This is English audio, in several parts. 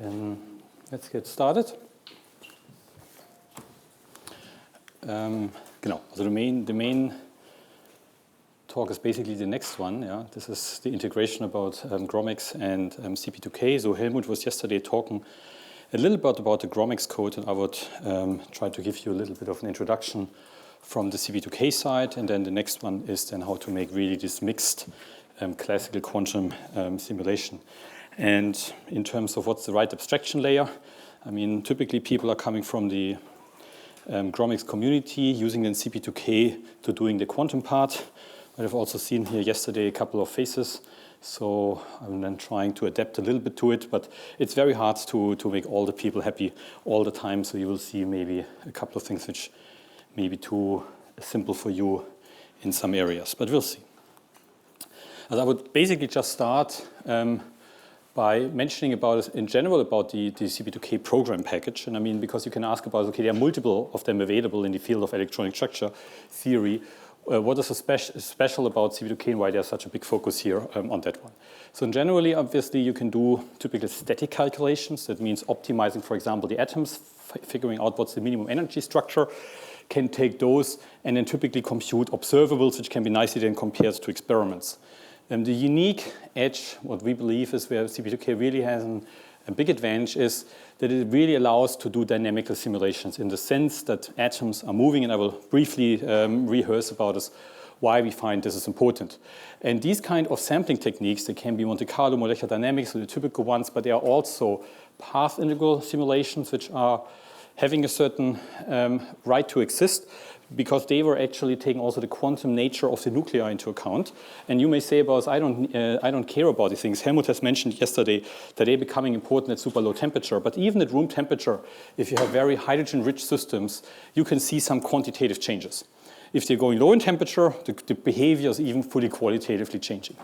Then let's get started. Genau, also the main talk is basically the next one. Yeah? This is the integration about GROMACS and CP2K. So Helmut was yesterday talking a little bit about the GROMACS code, and I would try to give you a little bit of an introduction from the CP2K side, and then the next one is then how to make really this mixed classical quantum simulation. And in terms of what's the right abstraction layer, I mean, typically people are coming from the GROMACS community, using then CP2K to doing the quantum part. But I've also seen here yesterday a couple of faces, so I'm then trying to adapt a little bit to it, but it's very hard to make all the people happy all the time, so you will see maybe a couple of things which may be too simple for you in some areas, but we'll see. And I would basically just start by mentioning about, in general, about the CP2K program package. And I mean, because you can ask about, okay, there are multiple of them available in the field of electronic structure theory. What is so special about CP2K and why there's such a big focus here on that one? So generally, obviously, you can do typical static calculations. That means optimizing, for example, the atoms, figuring out what's the minimum energy structure, can take those and then typically compute observables, which can be nicely then compared to experiments. The unique edge, what we believe is where CP2K really has a big advantage, is that it really allows to do dynamical simulations in the sense that atoms are moving, and I will briefly rehearse about this, why we find this is important. And these kind of sampling techniques, they can be Monte Carlo, molecular dynamics, so the typical ones, but they are also path integral simulations, which are having a certain right to exist, because they were actually taking also the quantum nature of the nuclei into account. And you may say about us, I don't care about these things. Helmut has mentioned yesterday that they're becoming important at super low temperature. But even at room temperature, if you have very hydrogen-rich systems, you can see some quantitative changes. If they're going low in temperature, the behavior is even fully qualitatively changing.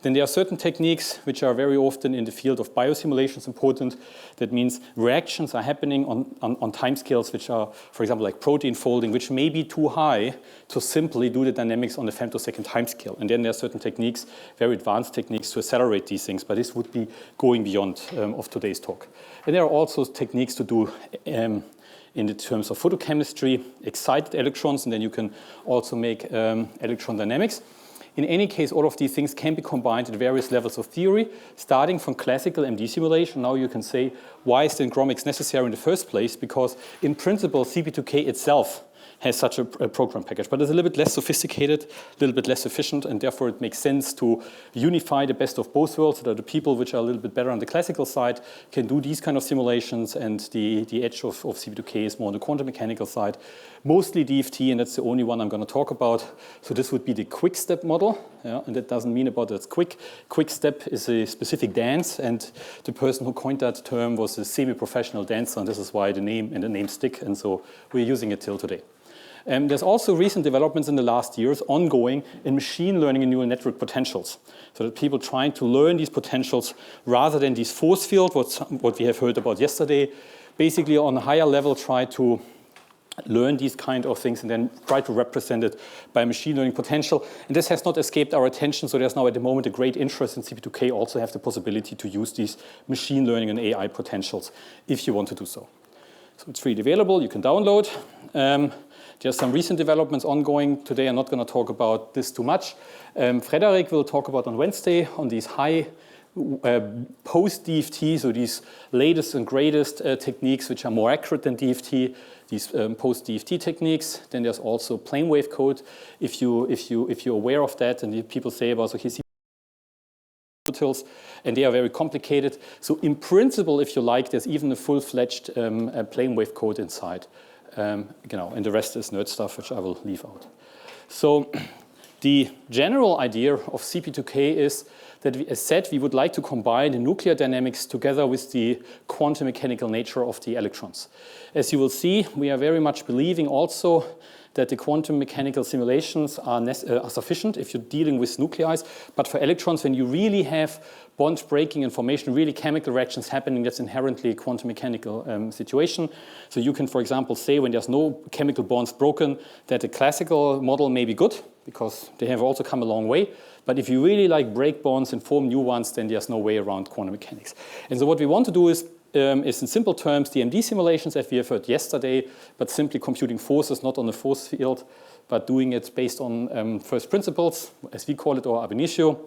Then there are certain techniques which are very often in the field of biosimulations important. That means reactions are happening on timescales which are, for example, like protein folding, which may be too high to simply do the dynamics on the femtosecond timescale. And then there are certain techniques, very advanced techniques to accelerate these things, but this would be going beyond of today's talk. And there are also techniques to do in the terms of photochemistry, excited electrons, and then you can also make electron dynamics. In any case, all of these things can be combined at various levels of theory, starting from classical MD simulation. Now you can say, why is then GROMACS necessary in the first place? Because in principle, CP2K itself has such a program package, but it's a little bit less sophisticated, a little bit less efficient, and therefore it makes sense to unify the best of both worlds so that the people which are a little bit better on the classical side can do these kind of simulations, and the edge of CP2K is more on the quantum mechanical side, mostly DFT, and that's the only one I'm going to talk about. So this would be the Quickstep model, yeah, and that doesn't mean about that's quick. Quickstep is a specific dance, and the person who coined that term was a semi-professional dancer, and this is why the name stick, and so we're using it till today. There's also recent developments in the last years ongoing in machine learning and neural network potentials. So that people trying to learn these potentials rather than these force fields, what we have heard about yesterday, basically on a higher level try to learn these kind of things and then try to represent it by machine learning potential. And this has not escaped our attention, so there's now at the moment a great interest in CP2K also have the possibility to use these machine learning and AI potentials if you want to do so. So it's freely available, you can download. There's some recent developments ongoing. Today I'm not going to talk about this too much. Frederick will talk about on Wednesday on these high post-DFT, so these latest and greatest techniques which are more accurate than DFT, these post-DFT techniques. Then there's also plane wave code. If you're aware of that, and people say about, okay, and they are very complicated. So in principle, if you like, there's even a full-fledged plane wave code inside. And the rest is nerd stuff, which I will leave out. So the general idea of CP2K is that, as said, we would like to combine the nuclear dynamics together with the quantum mechanical nature of the electrons. As you will see, we are very much believing also that the quantum mechanical simulations are sufficient if you're dealing with nuclei, but for electrons, when you really have bond breaking information, really chemical reactions happening, that's inherently a quantum mechanical situation. So you can, for example, say when there's no chemical bonds broken, that the classical model may be good, because they have also come a long way. But if you really like break bonds and form new ones, then there's no way around quantum mechanics. And so what we want to do is is in simple terms DMD simulations that we have heard yesterday, but simply computing forces not on the force field, but doing it based on first principles, as we call it, or ab initio,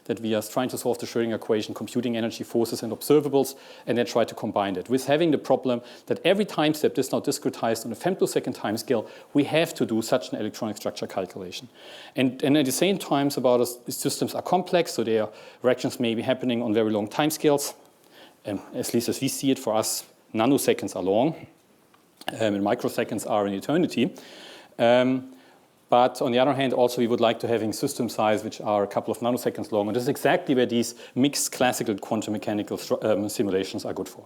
that we are trying to solve the Schrödinger equation, computing energy, forces, and observables, and then try to combine it with having the problem that every time step is now discretized on a femtosecond time scale, we have to do such an electronic structure calculation. And at the same time, systems are complex, so their reactions may be happening on very long time scales. At least as we see it, for us, nanoseconds are long, and microseconds are an eternity. But on the other hand, also we would like to having system size which are a couple of nanoseconds long. And this is exactly where these mixed classical quantum mechanical simulations are good for.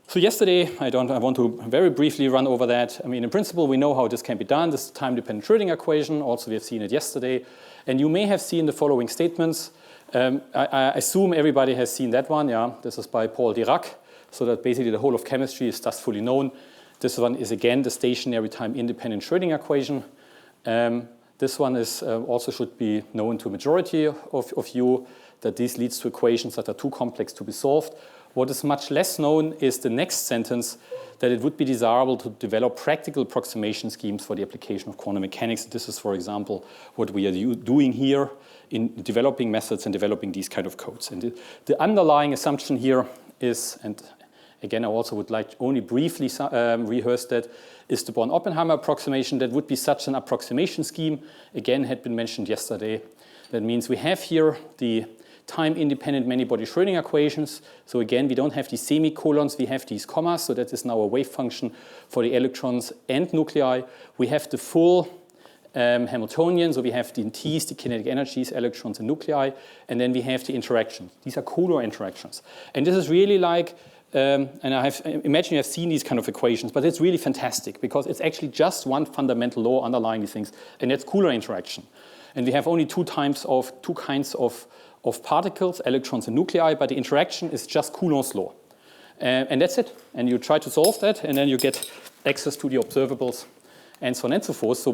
So yesterday, I want to very briefly run over that. I mean, in principle, we know how this can be done. This is the time-dependent Schrödinger equation. Also, we have seen it yesterday. And you may have seen the following statements. I assume everybody has seen that one. Yeah, this is by Paul Dirac. So that basically the whole of chemistry is thus fully known. This one is, again, the stationary time-independent Schrödinger equation. This one is also should be known to a majority of you, that this leads to equations that are too complex to be solved. What is much less known is the next sentence, that it would be desirable to develop practical approximation schemes for the application of quantum mechanics. This is, for example, what we are doing here in developing methods and developing these kind of codes. And the underlying assumption here is, and again, I also would like to only briefly rehearse that, is the Born-Oppenheimer approximation. That would be such an approximation scheme, again, had been mentioned yesterday. That means we have here the time-independent many-body Schrödinger equations. So again, we don't have these semicolons, we have these commas, so that is now a wave function for the electrons and nuclei. We have the full Hamiltonian, so we have the T's, the kinetic energies, electrons and nuclei, and then we have the interactions. These are Kühne interactions. And this is really like, and I imagine you have seen these kind of equations, but it's really fantastic because it's actually just one fundamental law underlying these things, and that's Kühne interaction. And we have only two kinds of particles, electrons and nuclei, but the interaction is just Coulomb's law. And that's it. And you try to solve that, and then you get access to the observables, and so on and so forth. So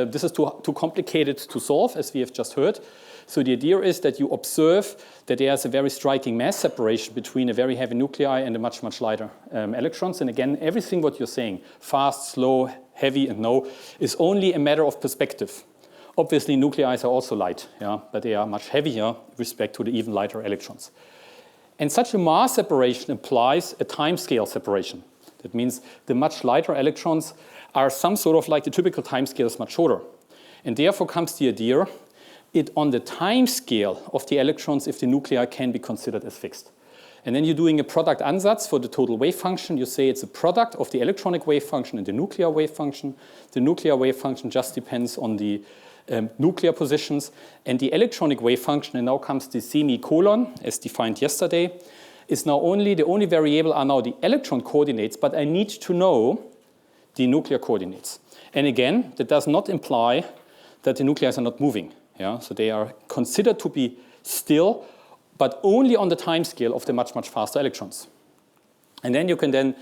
this is too complicated to solve, as we have just heard. So the idea is that you observe that there's a very striking mass separation between a very heavy nuclei and a much, much lighter electrons. And again, everything what you're saying, fast, slow, heavy, and no, is only a matter of perspective. Obviously, nuclei are also light, yeah, but they are much heavier with respect to the even lighter electrons. And such a mass separation implies a time scale separation. That means the much lighter electrons are some sort of like the typical time scale is much shorter. And therefore comes the idea, on the time scale of the electrons, if the nuclei can be considered as fixed. And then you're doing a product ansatz for the total wave function. You say it's a product of the electronic wave function and the nuclear wave function. The nuclear wave function just depends on the nuclear positions. And the electronic wave function, and now comes the semicolon, as defined yesterday, is now the only variable are now the electron coordinates, but I need to know the nuclear coordinates. And again, that does not imply that the nuclei are not moving. Yeah? So they are considered to be still, but only on the time scale of the much, much faster electrons. And then you can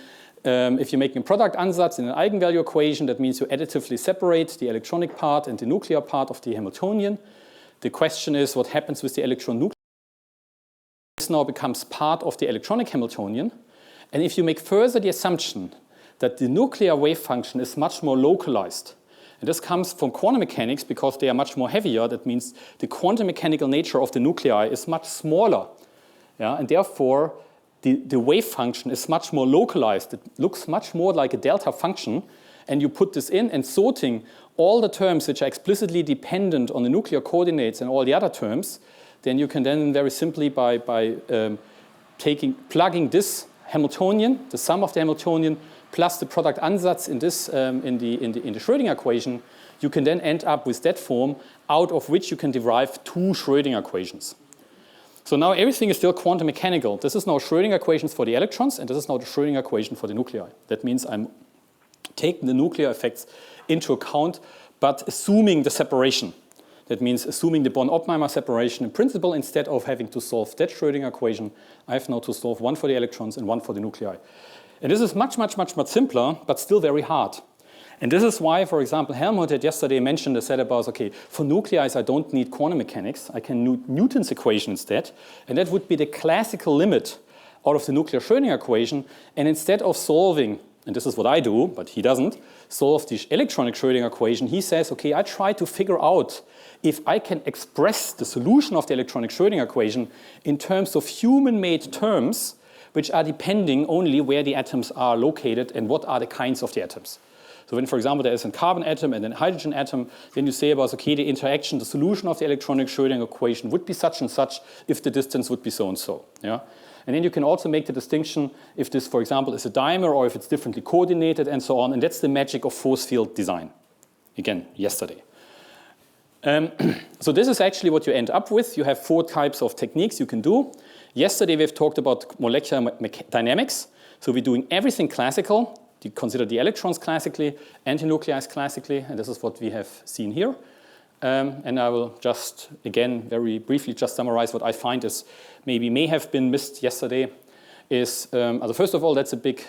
if you're making a product ansatz in an eigenvalue equation, that means you additively separate the electronic part and the nuclear part of the Hamiltonian. The question is, what happens with the electron nuclear? This now becomes part of the electronic Hamiltonian. And if you make further the assumption that the nuclear wave function is much more localized, and this comes from quantum mechanics because they are much more heavier, that means the quantum mechanical nature of the nuclei is much smaller. Yeah? And therefore, the wave function is much more localized. It looks much more like a delta function. And you put this in and sorting all the terms which are explicitly dependent on the nuclear coordinates and all the other terms, then you can then very simply by plugging this Hamiltonian, the sum of the Hamiltonian, plus the product ansatz in this in the Schrödinger equation, you can then end up with that form out of which you can derive two Schrödinger equations. So now everything is still quantum mechanical. This is now Schrödinger equations for the electrons, and this is now the Schrödinger equation for the nuclei. That means I'm taking the nuclear effects into account, but assuming the separation. That means assuming the Born-Oppenheimer separation in principle, instead of having to solve that Schrödinger equation, I have now to solve one for the electrons and one for the nuclei. And this is much, much, much, much simpler, but still very hard. And this is why, for example, Helmholtz had yesterday mentioned, said about, okay, for nuclei I don't need quantum mechanics, I can use Newton's equation instead, and that would be the classical limit out of the nuclear Schrödinger equation, and instead of solving, and this is what I do, but he doesn't, solve the electronic Schrödinger equation, he says, okay, I try to figure out if I can express the solution of the electronic Schrödinger equation in terms of human-made terms, which are depending only where the atoms are located and what are the kinds of the atoms. So when, for example, there is a carbon atom and a hydrogen atom, then you say about, okay, the interaction, the solution of the electronic Schrödinger equation would be such and such if the distance would be so and so. Yeah? And then you can also make the distinction if this, for example, is a dimer or if it's differently coordinated and so on. And that's the magic of force field design. Again, yesterday. So this is actually what you end up with. You have 4 types of techniques you can do. Yesterday we've talked about molecular dynamics. So we're doing everything classical. You consider the electrons classically, antinuclei classically, and this is what we have seen here. And I will just, again, very briefly just summarize what I find is maybe may have been missed yesterday. Is first of all, that's a big,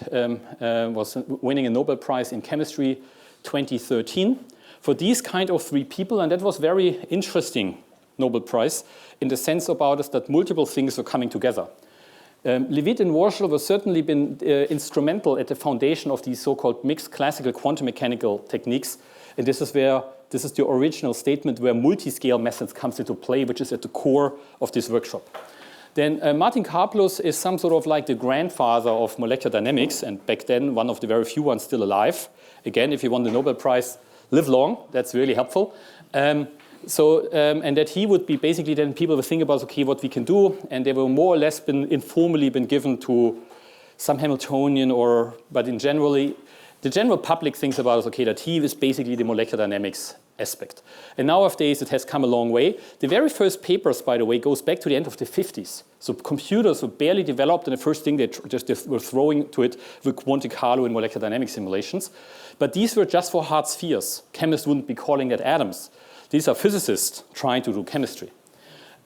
was winning a Nobel Prize in Chemistry 2013 for these kind of 3 people, and that was very interesting Nobel Prize in the sense about us that multiple things were coming together. Leavitt and Warshall have certainly been instrumental at the foundation of these so-called mixed classical quantum mechanical techniques, and this is the original statement where multiscale methods comes into play, which is at the core of this workshop. Then Martin Karplus is some sort of like the grandfather of molecular dynamics, and back then one of the very few ones still alive. Again, if you won the Nobel Prize, live long, that's really helpful. And that he would be basically then people would think about, okay, what we can do, and they were more or less informally been given to some Hamiltonian but in generally, the general public thinks about, okay, that he is basically the molecular dynamics aspect. And nowadays it has come a long way. The very first papers, by the way, goes back to the end of the 50s. So computers were barely developed, and the first thing they were throwing to it were Monte Carlo and molecular dynamics simulations. But these were just for hard spheres. Chemists wouldn't be calling that atoms. These are physicists trying to do chemistry.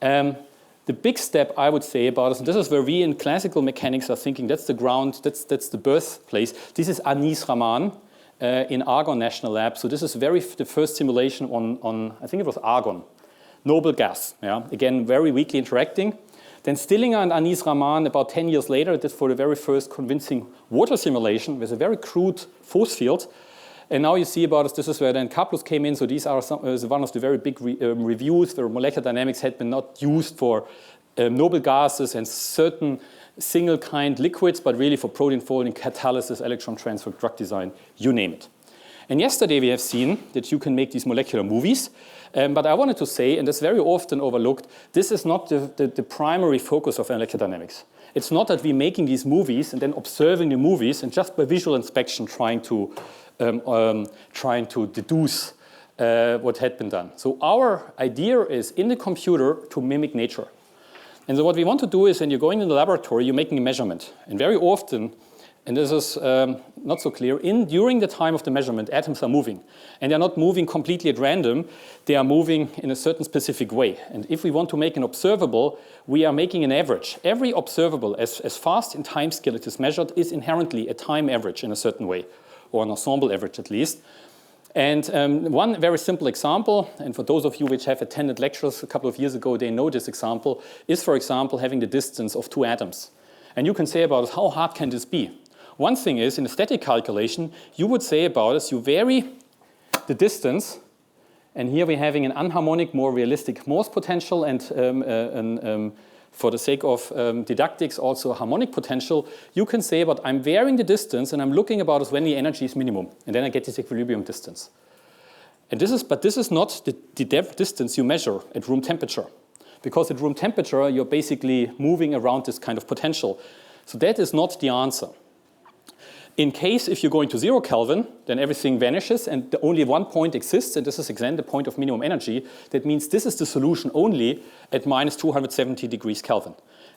The big step I would say about us, and this is where we in classical mechanics are thinking that's the ground, that's the birthplace. This is Anis Rahman in Argonne National Lab. So this is the first simulation on I think it was argon, noble gas. Yeah? Again, very weakly interacting. Then Stillinger and Anis Rahman about 10 years later did for the very first convincing water simulation with a very crude force field. And now you see about us, this is where then Karplus came in. So these are one of the very big reviews where molecular dynamics had been not used for noble gases and certain single kind liquids, but really for protein folding, catalysis, electron transfer, drug design, you name it. And yesterday we have seen that you can make these molecular movies. But I wanted to say, and that's very often overlooked, this is not the primary focus of electrodynamics. It's not that we're making these movies and then observing the movies and just by visual inspection trying to deduce what had been done. So our idea is in the computer to mimic nature. And so what we want to do is when you're going in the laboratory, you're making a measurement. And very often, and this is not so clear, during the time of the measurement, atoms are moving. And they're not moving completely at random. They are moving in a certain specific way. And if we want to make an observable, we are making an average. Every observable, as fast in time scale it is measured, is inherently a time average in a certain way, or an ensemble average at least. And one very simple example, and for those of you which have attended lectures a couple of years ago, they know this example, is for example having the distance of 2 atoms. And you can say about how hard can this be? One thing is, in a static calculation, you would say about us, you vary the distance, and here we're having an unharmonic, more realistic Morse potential, and for the sake of didactics, also a harmonic potential. You can say about I'm varying the distance, and I'm looking about as when the energy is minimum, and then I get this equilibrium distance. And this is not the depth distance you measure at room temperature, because at room temperature you're basically moving around this kind of potential. So that is not the answer. In case if you're going to 0 Kelvin, then everything vanishes and only one point exists, and this is again the point of minimum energy. That means this is the solution only at minus 270 degrees Kelvin.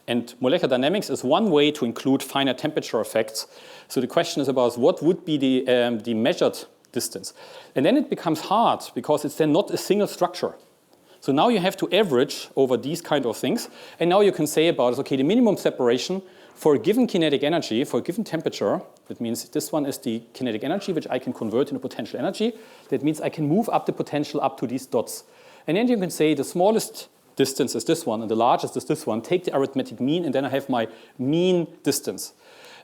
And molecular dynamics is one way to include finite temperature effects. So the question is about what would be the measured distance. And then it becomes hard because it's then not a single structure. So now you have to average over these kind of things. And now you can say about, okay, the minimum separation for a given kinetic energy, for a given temperature, that means this one is the kinetic energy, which I can convert into potential energy. That means I can move up the potential up to these dots. And then you can say the smallest distance is this one, and the largest is this one. Take the arithmetic mean, and then I have my mean distance.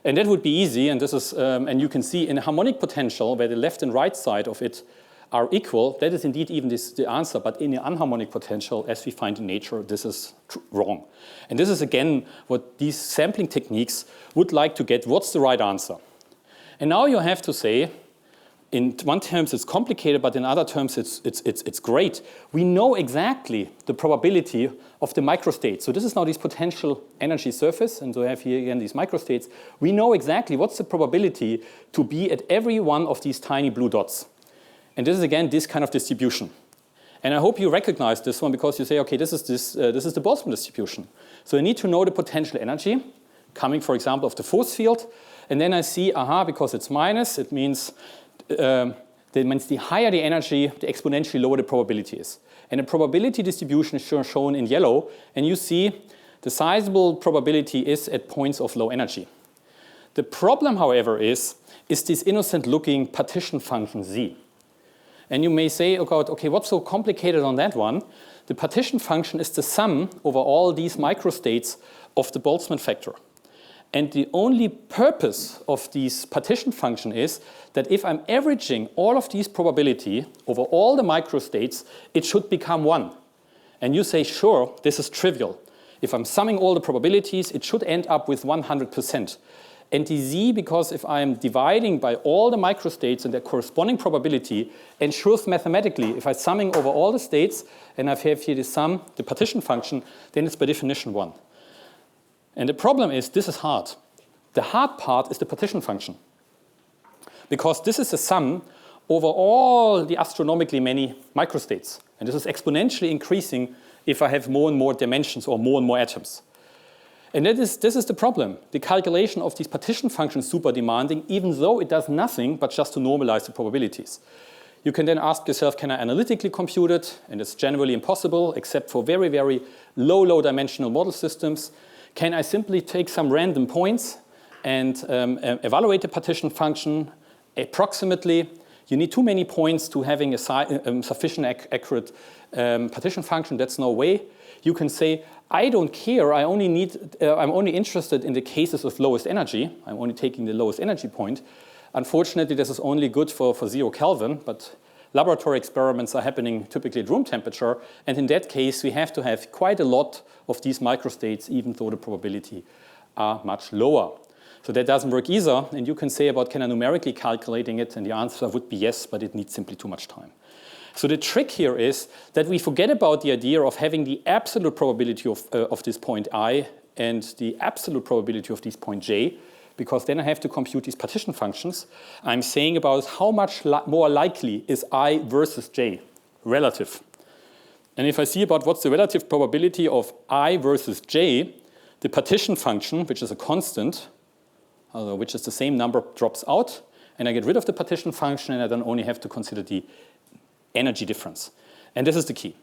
And that would be easy, and this is, and you can see in a harmonic potential where the left and right side of it are equal, that is indeed even the answer, but in the unharmonic potential, as we find in nature, this is wrong. And this is again what these sampling techniques would like to get, what's the right answer? And now you have to say, in one terms it's complicated, but in other terms it's great. We know exactly the probability of the microstates. So this is now this potential energy surface, and so I have here again these microstates. We know exactly what's the probability to be at every one of these tiny blue dots. And this is again this kind of distribution. And I hope you recognize this one because you say, okay, this is the Boltzmann distribution. So I need to know the potential energy coming, for example, of the force field. And then I see, because it's minus, it means the higher the energy, the exponentially lower the probability is. And the probability distribution is shown in yellow. And you see the sizable probability is at points of low energy. The problem, however, is this innocent-looking partition function z. And you may say, oh God, okay, what's so complicated on that one? The partition function is the sum over all these microstates of the Boltzmann factor. And the only purpose of this partition function is that if I'm averaging all of these probability over all the microstates, it should become 1. And you say, sure, this is trivial. If I'm summing all the probabilities, it should end up with 100%. And the z, because if I'm dividing by all the microstates and their corresponding probability, ensures mathematically, if I'm summing over all the states, and I have here the sum, the partition function, then it's by definition 1. And the problem is, this is hard. The hard part is the partition function. Because this is a sum over all the astronomically many microstates. And this is exponentially increasing if I have more and more dimensions or more atoms. And this is the problem. The calculation of these partition functions is super demanding, even though it does nothing but just to normalize the probabilities. You can then ask yourself, can I analytically compute it? And it's generally impossible, except for very, very low dimensional model systems. Can I simply take some random points and evaluate the partition function approximately? You need too many points to having a sufficient accurate partition function. That's no way. You can say, I don't care. I'm only interested in the cases of lowest energy. I'm only taking the lowest energy point. Unfortunately, this is only good for 0 Kelvin, but laboratory experiments are happening typically at room temperature. And in that case, we have to have quite a lot of these microstates, even though the probability are much lower. So that doesn't work either. And you can say about, can I numerically calculating it? And the answer would be yes, but it needs simply too much time. So the trick here is that we forget about the idea of having the absolute probability of this point I and the absolute probability of this point j, because then I have to compute these partition functions. I'm saying about how much more likely is I versus j, relative. And if I see about what's the relative probability of I versus j, the partition function, which is a constant, which is the same number, drops out, and I get rid of the partition function, and I then only have to consider the energy difference. And this is the key.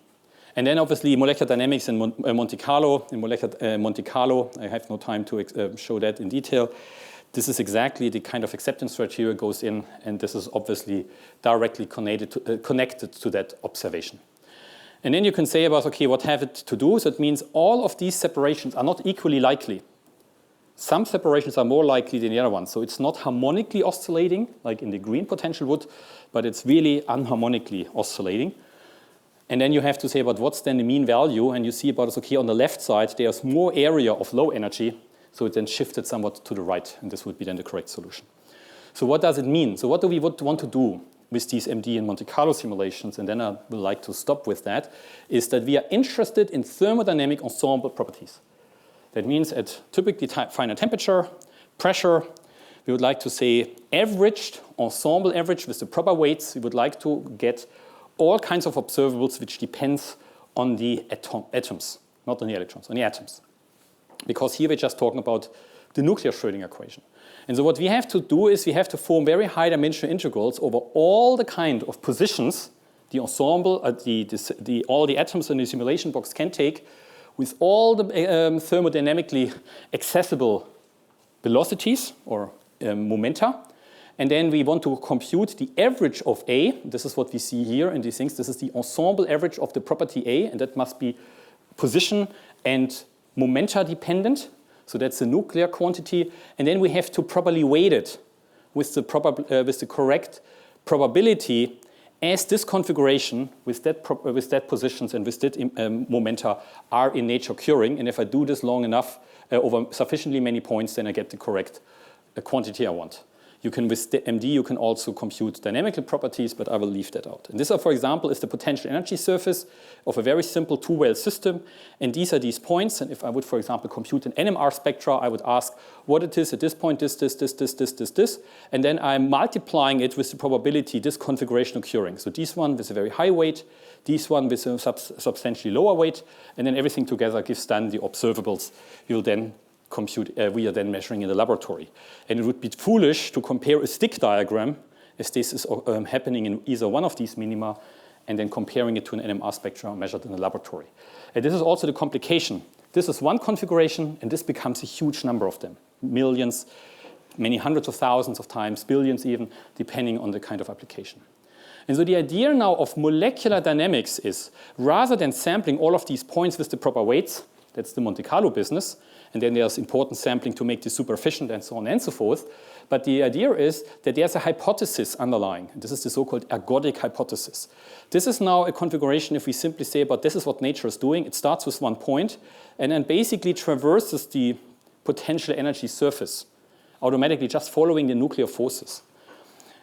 And then obviously molecular dynamics in Monte Carlo. In molecular Monte Carlo, I have no time to show that in detail. This is exactly the kind of acceptance criteria goes in, and this is obviously directly connected to that observation. And then you can say about, okay, what have it to do? So it means all of these separations are not equally likely. Some separations are more likely than the other ones. So it's not harmonically oscillating, like in the green potential would, but it's really unharmonically oscillating. And then you have to say about what's then the mean value, and you see about, okay, on the left side, there's more area of low energy, so it then shifted somewhat to the right, and this would be then the correct solution. So what does it mean? So what do we want to do with these MD and Monte Carlo simulations, and then I would like to stop with that, is that we are interested in thermodynamic ensemble properties. That means at typically finite temperature, pressure, we would like to say averaged, ensemble average with the proper weights. We would like to get all kinds of observables which depends on the atoms, not on the electrons, on the atoms. Because here we're just talking about the nuclear Schrödinger equation. And so what we have to do is we have to form very high dimensional integrals over all the kind of positions the ensemble, all the atoms in the simulation box can take, with all the thermodynamically accessible velocities or momenta. And then we want to compute the average of A. This is what we see here in these things. This is the ensemble average of the property A, and that must be position and momenta dependent. So that's the nuclear quantity. And then we have to properly weight it with the correct probability as this configuration with that positions and with that momenta are in nature occurring. And if I do this long enough over sufficiently many points, then I get the correct quantity I want. You can, with the MD, you can also compute dynamical properties, but I will leave that out. And this, for example, is the potential energy surface of a very simple two-well system. And these are these points. And if I would, for example, compute an NMR spectra, I would ask what it is at this point, this. And then I'm multiplying it with the probability this configuration occurring. So this one with a very high weight, this one with a substantially lower weight, and then everything together gives then the observables. You'll then compute, we are then measuring in the laboratory. And it would be foolish to compare a stick diagram, as this is happening in either one of these minima, and then comparing it to an NMR spectrum measured in the laboratory. And this is also the complication. This is one configuration, and this becomes a huge number of them. Millions, many hundreds of thousands of times, billions even, depending on the kind of application. And so the idea now of molecular dynamics is, rather than sampling all of these points with the proper weights, that's the Monte Carlo business, and then there's important sampling to make this super efficient and so on and so forth. But the idea is that there's a hypothesis underlying. And this is the so-called ergodic hypothesis. This is now a configuration, if we simply say about this is what nature is doing, it starts with one point and then basically traverses the potential energy surface automatically just following the nuclear forces.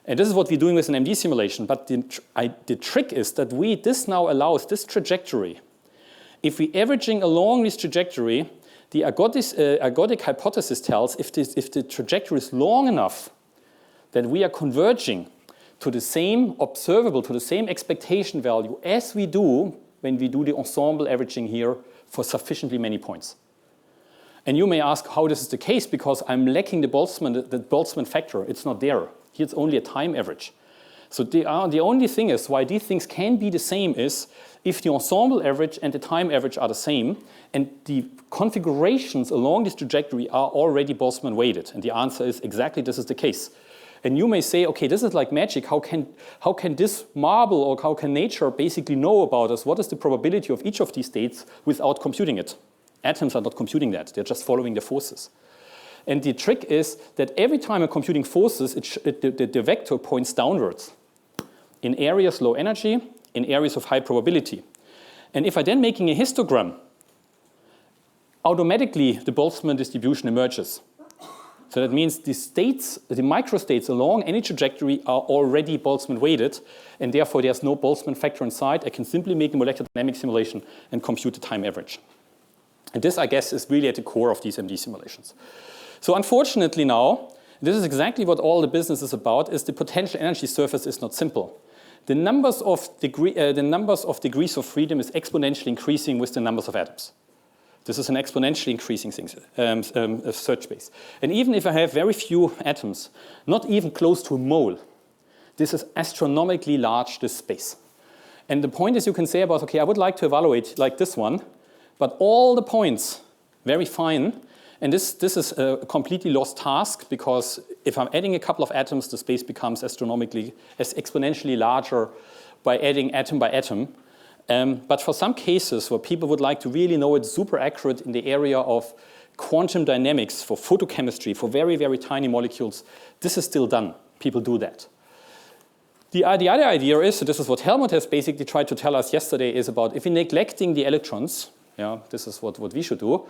And this is what we're doing with an MD simulation. But the trick is that this now allows this trajectory. If we're averaging along this trajectory, the ergodic hypothesis tells if the trajectory is long enough, that we are converging to the same observable, to the same expectation value as we do when we do the ensemble averaging here for sufficiently many points. And you may ask how this is the case, because I'm lacking the Boltzmann factor. It's not there. Here it's only a time average. So the only thing is why these things can be the same is if the ensemble average and the time average are the same, and the configurations along this trajectory are already Boltzmann weighted. And the answer is exactly this is the case. And you may say, okay, this is like magic. How can this marble or how can nature basically know about us? What is the probability of each of these states without computing it? Atoms are not computing that. They're just following the forces. And the trick is that every time I'm computing forces, the vector points downwards in areas low energy, in areas of high probability. And if I'm then making a histogram, automatically the Boltzmann distribution emerges. So that means the states, the microstates along any trajectory are already Boltzmann weighted, and therefore there's no Boltzmann factor inside. I can simply make a molecular dynamic simulation and compute the time average. And this, I guess, is really at the core of these MD simulations. So unfortunately now, this is exactly what all the business is about, is the potential energy surface is not simple. The numbers of degrees of freedom is exponentially increasing with the numbers of atoms. This is an exponentially increasing search space. And even if I have very few atoms, not even close to a mole, this is astronomically large, this space. And the point is you can say about, okay, I would like to evaluate like this one, but all the points, very fine. And this is a completely lost task, because if I'm adding a couple of atoms, the space becomes exponentially larger by adding atom by atom. But for some cases where people would like to really know it's super accurate in the area of quantum dynamics, for photochemistry, for very, very tiny molecules, this is still done. People do that. The other idea is, so this is what Helmut has basically tried to tell us yesterday, is about if we're neglecting the electrons, this is what we should do,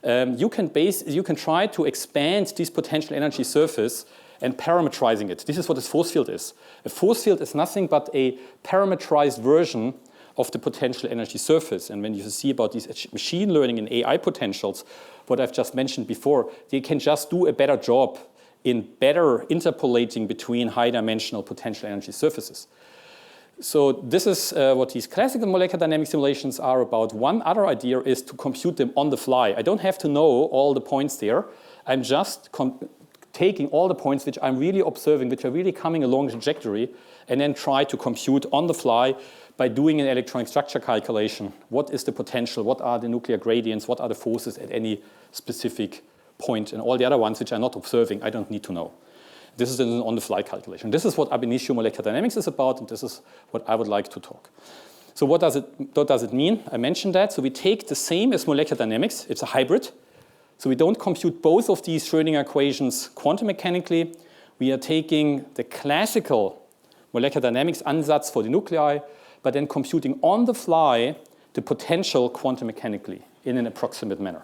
you can try to expand this potential energy surface and parametrizing it. This is what a force field is. A force field is nothing but a parametrized version of the potential energy surface. And when you see about these machine learning and AI potentials, what I've just mentioned before, they can just do a better job in better interpolating between high-dimensional potential energy surfaces. So this is what these classical molecular dynamic simulations are about. One other idea is to compute them on the fly. I don't have to know all the points there. I'm just taking all the points which I'm really observing, which are really coming along the trajectory, and then try to compute on the fly by doing an electronic structure calculation. What is the potential? What are the nuclear gradients? What are the forces at any specific point? And all the other ones which I'm not observing, I don't need to know. This is an on-the-fly calculation. This is what ab initio molecular dynamics is about, and this is what I would like to talk. So what does it mean? I mentioned that. So we take the same as molecular dynamics. It's a hybrid. So we don't compute both of these Schrödinger equations quantum mechanically. We are taking the classical molecular dynamics ansatz for the nuclei, but then computing on the fly the potential quantum mechanically in an approximate manner.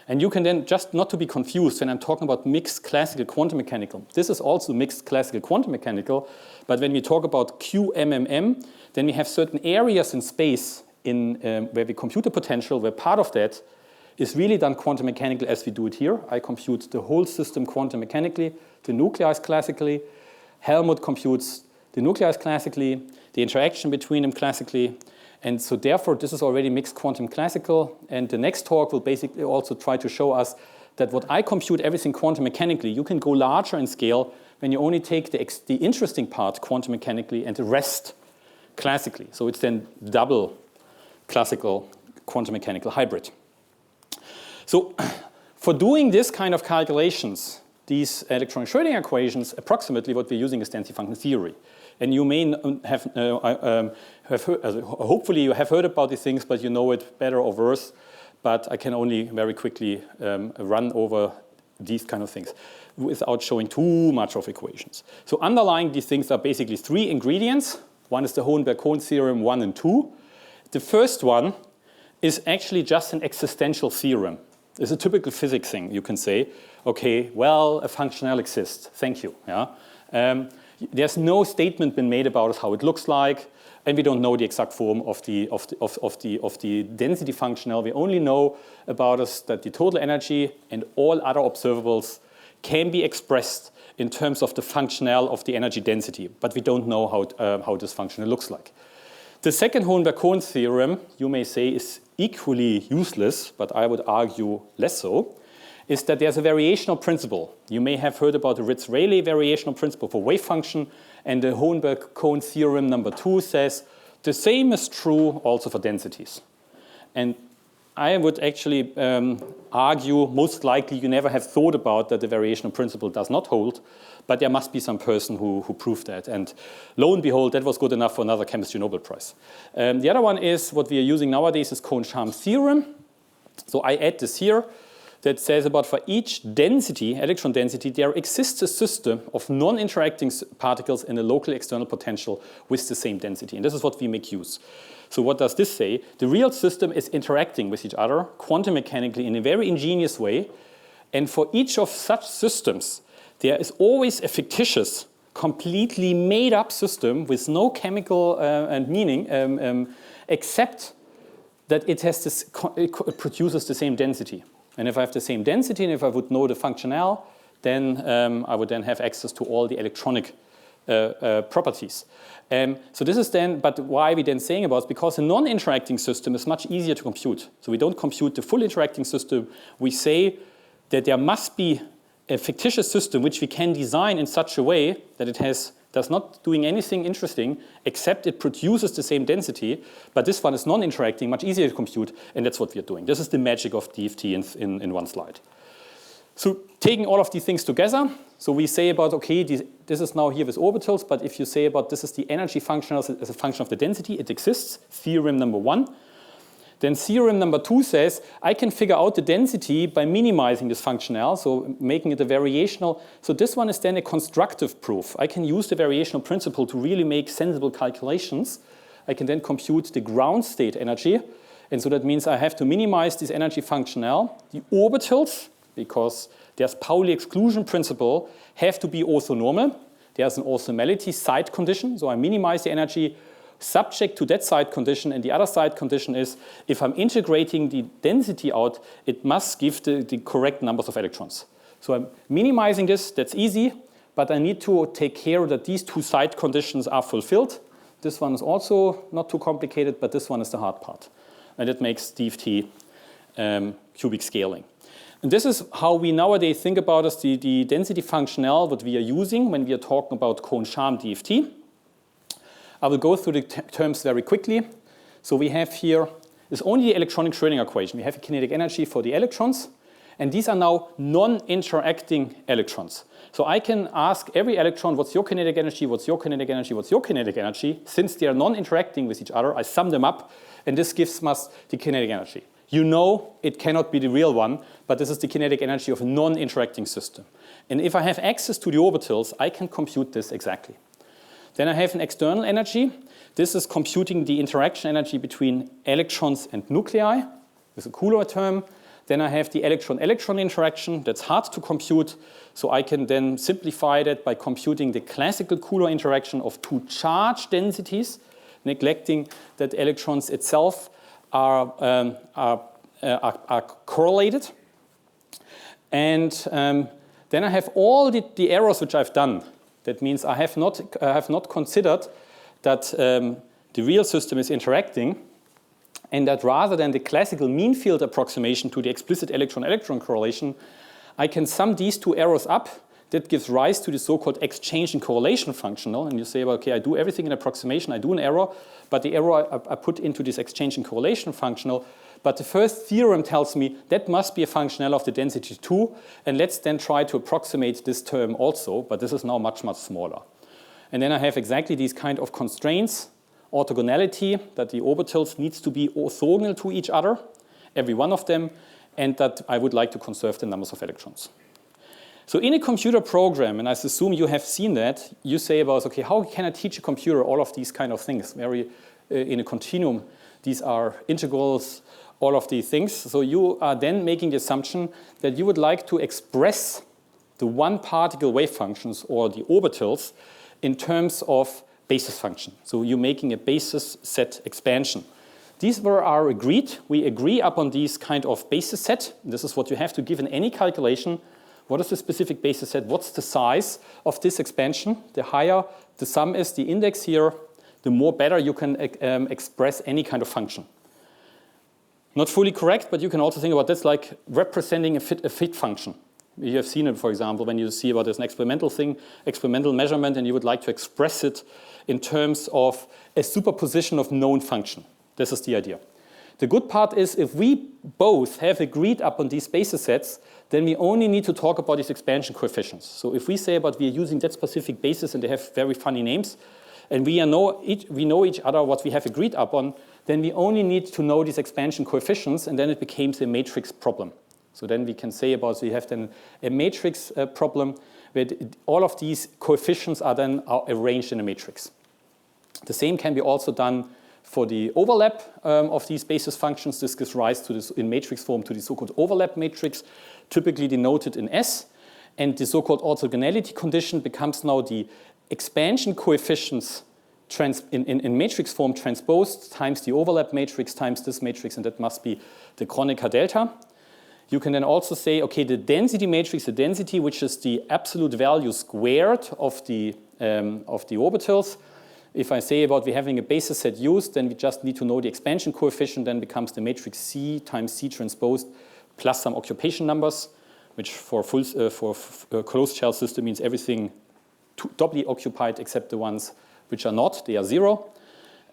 And you can then, just not to be confused when I'm talking about mixed classical quantum mechanical, this is also mixed classical quantum mechanical, but when we talk about QMMM, then we have certain areas in space where we compute the potential, where part of that is really done quantum mechanically as we do it here. I compute the whole system quantum mechanically, the nuclei classically. Helmut computes the nuclei classically, the interaction between them classically. And so therefore, this is already mixed quantum classical. And the next talk will basically also try to show us that what I compute everything quantum mechanically, you can go larger in scale when you only take the interesting part quantum mechanically and the rest classically. So it's then double classical quantum mechanical hybrid. So for doing this kind of calculations, these electronic Schrödinger equations, approximately what we're using is density function theory. And you may have heard, hopefully you have heard about these things, but you know it better or worse. But I can only very quickly run over these kind of things without showing too much of equations. So underlying these things are basically three ingredients. One is the Hohenberg-Kohn theorem 1 and 2. The first one is actually just an existential theorem. It's a typical physics thing, you can say. Okay, well, a functional exists. Thank you. Yeah? There's no statement been made about how it looks like, and we don't know the exact form of the density functional. We only know about us that the total energy and all other observables can be expressed in terms of the functional of the energy density, but we don't know how this functional looks like. The second Hohenberg-Kohn theorem, you may say, is equally useless, but I would argue less so, is that there's a variational principle. You may have heard about the Ritz-Rayleigh variational principle for wave function, and the Hohenberg-Kohn theorem number 2 says the same is true also for densities. And I would actually argue most likely you never have thought about that the variational principle does not hold, but there must be some person who proved that. And lo and behold, that was good enough for another chemistry Nobel Prize. The other one is what we are using nowadays is Kohn-Sham theorem. So I add this here that says about for each density, electron density, there exists a system of non-interacting particles in a local external potential with the same density. And this is what we make use. So what does this say? The real system is interacting with each other quantum mechanically in a very ingenious way. And for each of such systems, there is always a fictitious, completely made up system with no chemical and meaning except that it produces the same density. And if I have the same density and if I would know the functional, then I would then have access to all the electronic properties. So this is then, but why are we then saying about it? Because a non-interacting system is much easier to compute. So we don't compute the full interacting system. We say that there must be a fictitious system which we can design in such a way that it does not doing anything interesting except it produces the same density, but this one is non-interacting, much easier to compute, and that's what we are doing. This is the magic of DFT in one slide. So taking all of these things together, so we say about, okay, this is now here with orbitals, but if you say about this is the energy function as a function of the density, it exists, theorem number 1. Then theorem number 2 says, I can figure out the density by minimizing this functional, so making it a variational. So this one is then a constructive proof. I can use the variational principle to really make sensible calculations. I can then compute the ground state energy. And so that means I have to minimize this energy functional. The orbitals, because there's Pauli exclusion principle, have to be orthonormal. There's an orthonormality side condition, so I minimize the energy subject to that side condition, and the other side condition is if I'm integrating the density out, it must give the correct numbers of electrons. So I'm minimizing this, that's easy, but I need to take care that these two side conditions are fulfilled. This one is also not too complicated, but this one is the hard part. And it makes DFT cubic scaling. And this is how we nowadays think about as the density functional that we are using when we are talking about Kohn-Sham DFT. I will go through the terms very quickly. So we have here, it's only the electronic Schrödinger equation. We have a kinetic energy for the electrons, And these are now non-interacting electrons. So I can ask every electron, what's your kinetic energy, what's your kinetic energy, what's your kinetic energy? Since they are non-interacting with each other, I sum them up, and this gives us the kinetic energy. You know it cannot be the real one, but this is the kinetic energy of a non-interacting system. And if I have access to the orbitals, I can compute this exactly. Then I have an external energy. This is computing the interaction energy between electrons and nuclei with a Coulomb term. Then I have the electron-electron interaction. That's hard to compute, so I can then simplify that by computing the classical Coulomb interaction of two charge densities, neglecting that electrons itself are correlated. And then I have all the errors which I've done. That means I have not considered that the real system is interacting, and that rather than the classical mean field approximation to the explicit electron-electron correlation, I can sum these two errors up. That gives rise to the so-called exchange and correlation functional. And you say, well, okay, I do everything in approximation, I do an error, but the error I put into this exchange and correlation functional. But the first theorem tells me that must be a functional of the density 2, and let's then try to approximate this term also, but this is now much, much smaller. And then I have exactly these kind of constraints, orthogonality, that the orbitals needs to be orthogonal to each other, every one of them, and that I would like to conserve the numbers of electrons. So in a computer program, and I assume you have seen that, you say about, okay, how can I teach a computer all of these kind of things? Very in a continuum, these are integrals, all of these things. So you are then making the assumption that you would like to express the one-particle wave functions or the orbitals in terms of basis function. So you're making a basis set expansion. These were our agreed. We agree upon these kind of basis set. This is what you have to give in any calculation. What is the specific basis set? What's the size of this expansion? The higher the sum is, the index here, the more better you can express any kind of function. Not fully correct, but you can also think about this like representing a fit function. You have seen it, for example, when you see about this an experimental thing, experimental measurement, and you would like to express it in terms of a superposition of known function. This is the idea. The good part is if we both have agreed upon these basis sets, then we only need to talk about these expansion coefficients. So if we say about we are using that specific basis and they have very funny names, and we know each other what we have agreed upon, then we only need to know these expansion coefficients, and then it becomes a matrix problem. So then we can say about, so you have then a matrix problem where all of these coefficients are then arranged in a matrix. The same can be also done for the overlap of these basis functions. This gives rise to this in matrix form to the so-called overlap matrix, typically denoted in S. And the so-called orthogonality condition becomes now the expansion coefficients in matrix form transposed times the overlap matrix times this matrix, and that must be the Kronecker delta. You can then also say, okay, the density matrix, the density which is the absolute value squared of the orbitals. If I say about we having a basis set used, then we just need to know the expansion coefficient, then becomes the matrix C times C transposed plus some occupation numbers, which for a closed shell system means everything doubly occupied except the ones which are not, they are 0.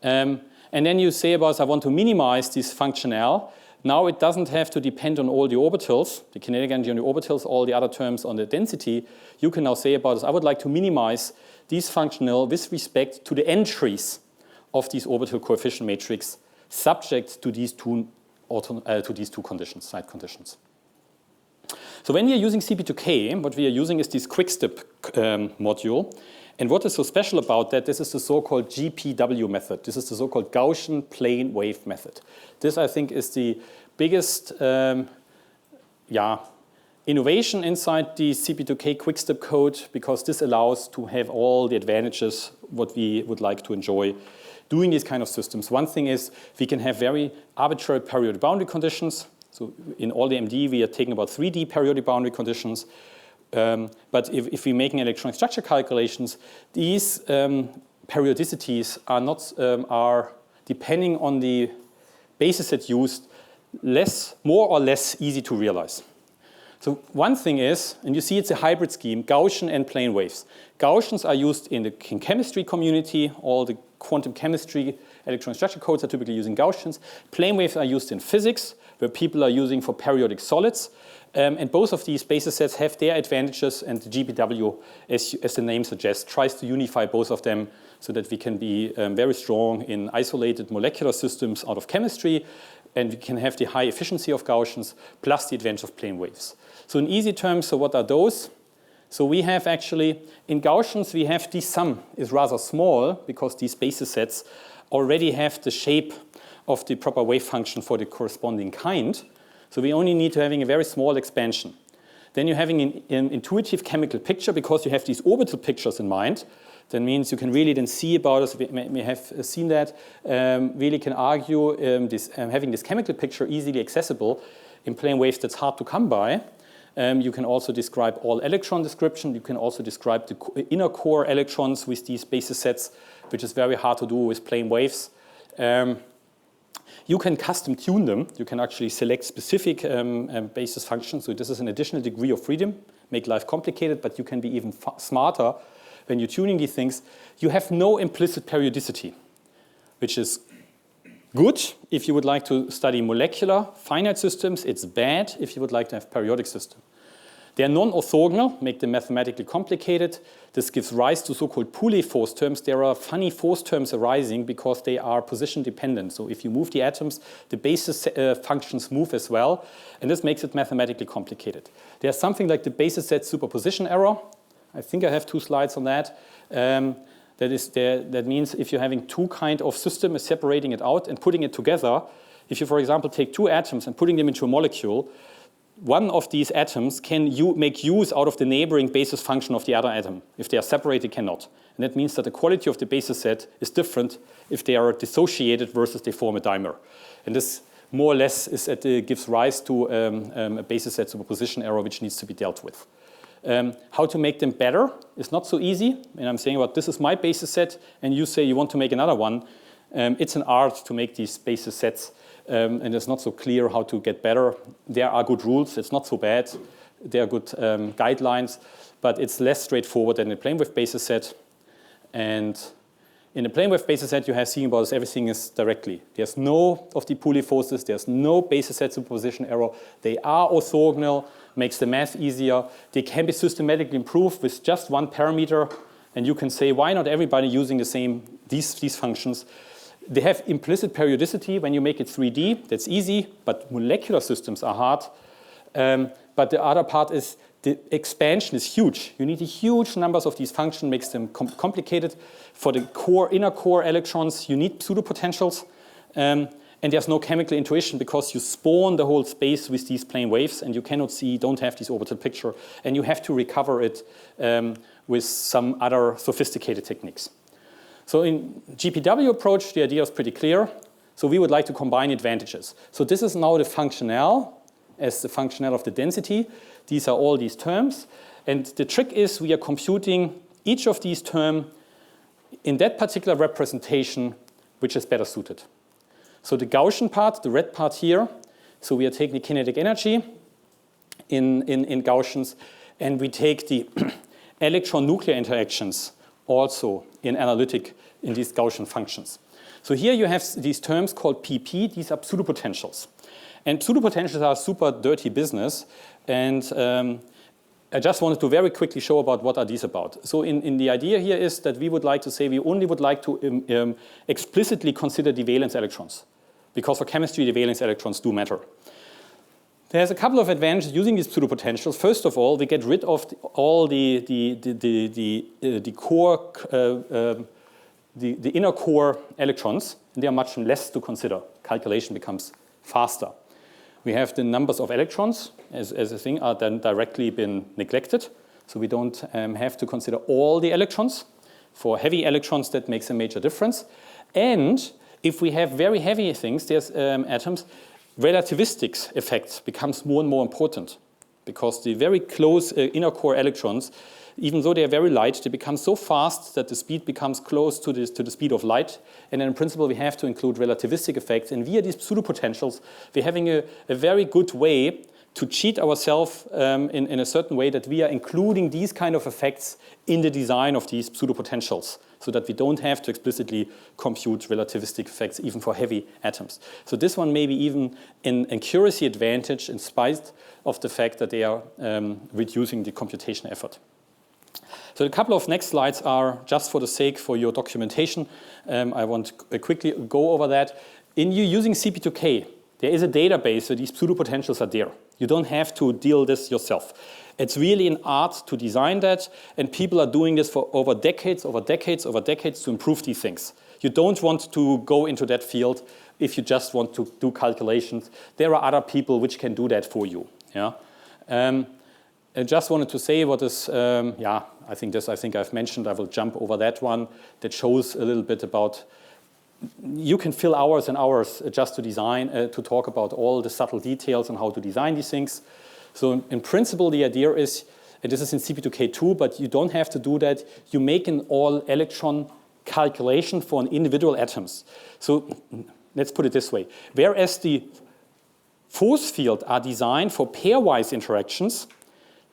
And then you say about I want to minimize this functional. Now it doesn't have to depend on all the orbitals, the kinetic energy on the orbitals, all the other terms on the density. You can now say about I would like to minimize these functional with respect to the entries of these orbital coefficient matrix subject to these two conditions, side conditions. So when we are using CP2K, what we are using is this Quickstep module. And what is so special about that, this is the so-called GPW method. This is the so-called Gaussian plane wave method. This, I think, is the biggest innovation inside the CP2K Quickstep code, because this allows to have all the advantages what we would like to enjoy doing these kind of systems. One thing is we can have very arbitrary periodic boundary conditions. So in all the MD, we are taking about 3D periodic boundary conditions. But if we're making electronic structure calculations, these periodicities are not are depending on the basis set used, more or less easy to realize. So one thing is, and you see it's a hybrid scheme, Gaussian and plane waves. Gaussians are used in the chemistry community. All the quantum chemistry, electron structure codes are typically using Gaussians. Plane waves are used in physics, where people are using for periodic solids. And both of these basis sets have their advantages, and the GPW, as the name suggests, tries to unify both of them so that we can be very strong in isolated molecular systems out of chemistry, and we can have the high efficiency of Gaussians plus the advantage of plane waves. So in easy terms, so what are those? So we have actually, in Gaussians, we have the sum is rather small because these basis sets already have the shape of the proper wave function for the corresponding kind. So we only need to having a very small expansion. Then you're having an intuitive chemical picture because you have these orbital pictures in mind. That means you can really then see about us, we have seen that, really can argue having this chemical picture easily accessible in plane waves that's hard to come by. You can also describe all electron description. You can also describe the inner core electrons with these basis sets, which is very hard to do with plane waves. You can custom tune them. You can actually select specific basis functions. So this is an additional degree of freedom, make life complicated, but you can be even smarter when you're tuning these things. You have no implicit periodicity, which is good if you would like to study molecular finite systems. It's bad if you would like to have periodic systems. They are non-orthogonal, make them mathematically complicated. This gives rise to so-called Poulet force terms. There are funny force terms arising because they are position dependent. So if you move the atoms, the basis functions move as well, and this makes it mathematically complicated. There's something like the basis set superposition error. I think I have 2 slides on that. That means if you're having two kind of system, separating it out and putting it together, if you, for example, take 2 atoms and putting them into a molecule, one of these atoms can make use out of the neighboring basis function of the other atom. If they are separated, cannot. And that means that the quality of the basis set is different if they are dissociated versus they form a dimer. And this more or less gives rise to a basis set superposition error which needs to be dealt with. How to make them better is not so easy. And I'm saying, well, this is my basis set, and you say you want to make another one. It's an art to make these basis sets. And it's not so clear how to get better. There are good rules. It's not so bad. There are good guidelines, but it's less straightforward than a plane wave basis set. And in a plane wave basis set, you have seen about this, everything is directly. There's no of the Poulet forces. There's no basis set superposition error. They are orthogonal, makes the math easier. They can be systematically improved with just one parameter. And you can say, why not everybody using the same these functions? They have implicit periodicity when you make it 3D. That's easy, but molecular systems are hard. But the other part is the expansion is huge. You need a huge numbers of these functions, makes them complicated. For the inner core electrons, you need pseudopotentials. And there's no chemical intuition because you spawn the whole space with these plane waves, and you cannot see, don't have this orbital picture. And you have to recover it with some other sophisticated techniques. So in GPW approach, the idea is pretty clear. So we would like to combine advantages. So this is now the functional as the functional of the density. These are all these terms. And the trick is we are computing each of these terms in that particular representation which is better suited. So the Gaussian part, the red part here, so we are taking the kinetic energy in Gaussians, and we take the electron-nuclear interactions also in analytic in these Gaussian functions. So here you have these terms called PP. These are pseudopotentials. And pseudopotentials are super dirty business. And I just wanted to very quickly show about what are these about. So in the idea here is that we would like to say we only would like to explicitly consider the valence electrons. Because for chemistry, the valence electrons do matter. There's a couple of advantages using these pseudopotentials. First of all, we get rid of all the core, the inner core electrons. And they are much less to consider. Calculation becomes faster. We have the numbers of electrons as a thing are then directly been neglected. So we don't have to consider all the electrons. For heavy electrons, that makes a major difference. And if we have very heavy things, there's atoms, relativistic effect becomes more and more important because the very close inner core electrons, even though they are very light, they become so fast that the speed becomes close to the speed of light. And then in principle, we have to include relativistic effects. And via these pseudopotentials, we're having a very good way to cheat ourselves in a certain way that we are including these kind of effects in the design of these pseudopotentials, so that we don't have to explicitly compute relativistic effects even for heavy atoms. So this one may be even an accuracy advantage in spite of the fact that they are reducing the computation effort. So a couple of next slides are just for the sake for your documentation. I want to quickly go over that. In you using CP2K, there is a database where these pseudopotentials are there. You don't have to deal this yourself. It's really an art to design that, and people are doing this for over decades to improve these things. You don't want to go into that field if you just want to do calculations. There are other people which can do that for you. Yeah. I just wanted to say what is, I think I've mentioned. I will jump over that one. That shows a little bit about. You can fill hours and hours just to design, to talk about all the subtle details on how to design these things. So in principle, the idea is, and this is in CP2K too, but you don't have to do that. You make an all-electron calculation for an individual atoms. So let's put it this way. Whereas the force field are designed for pairwise interactions,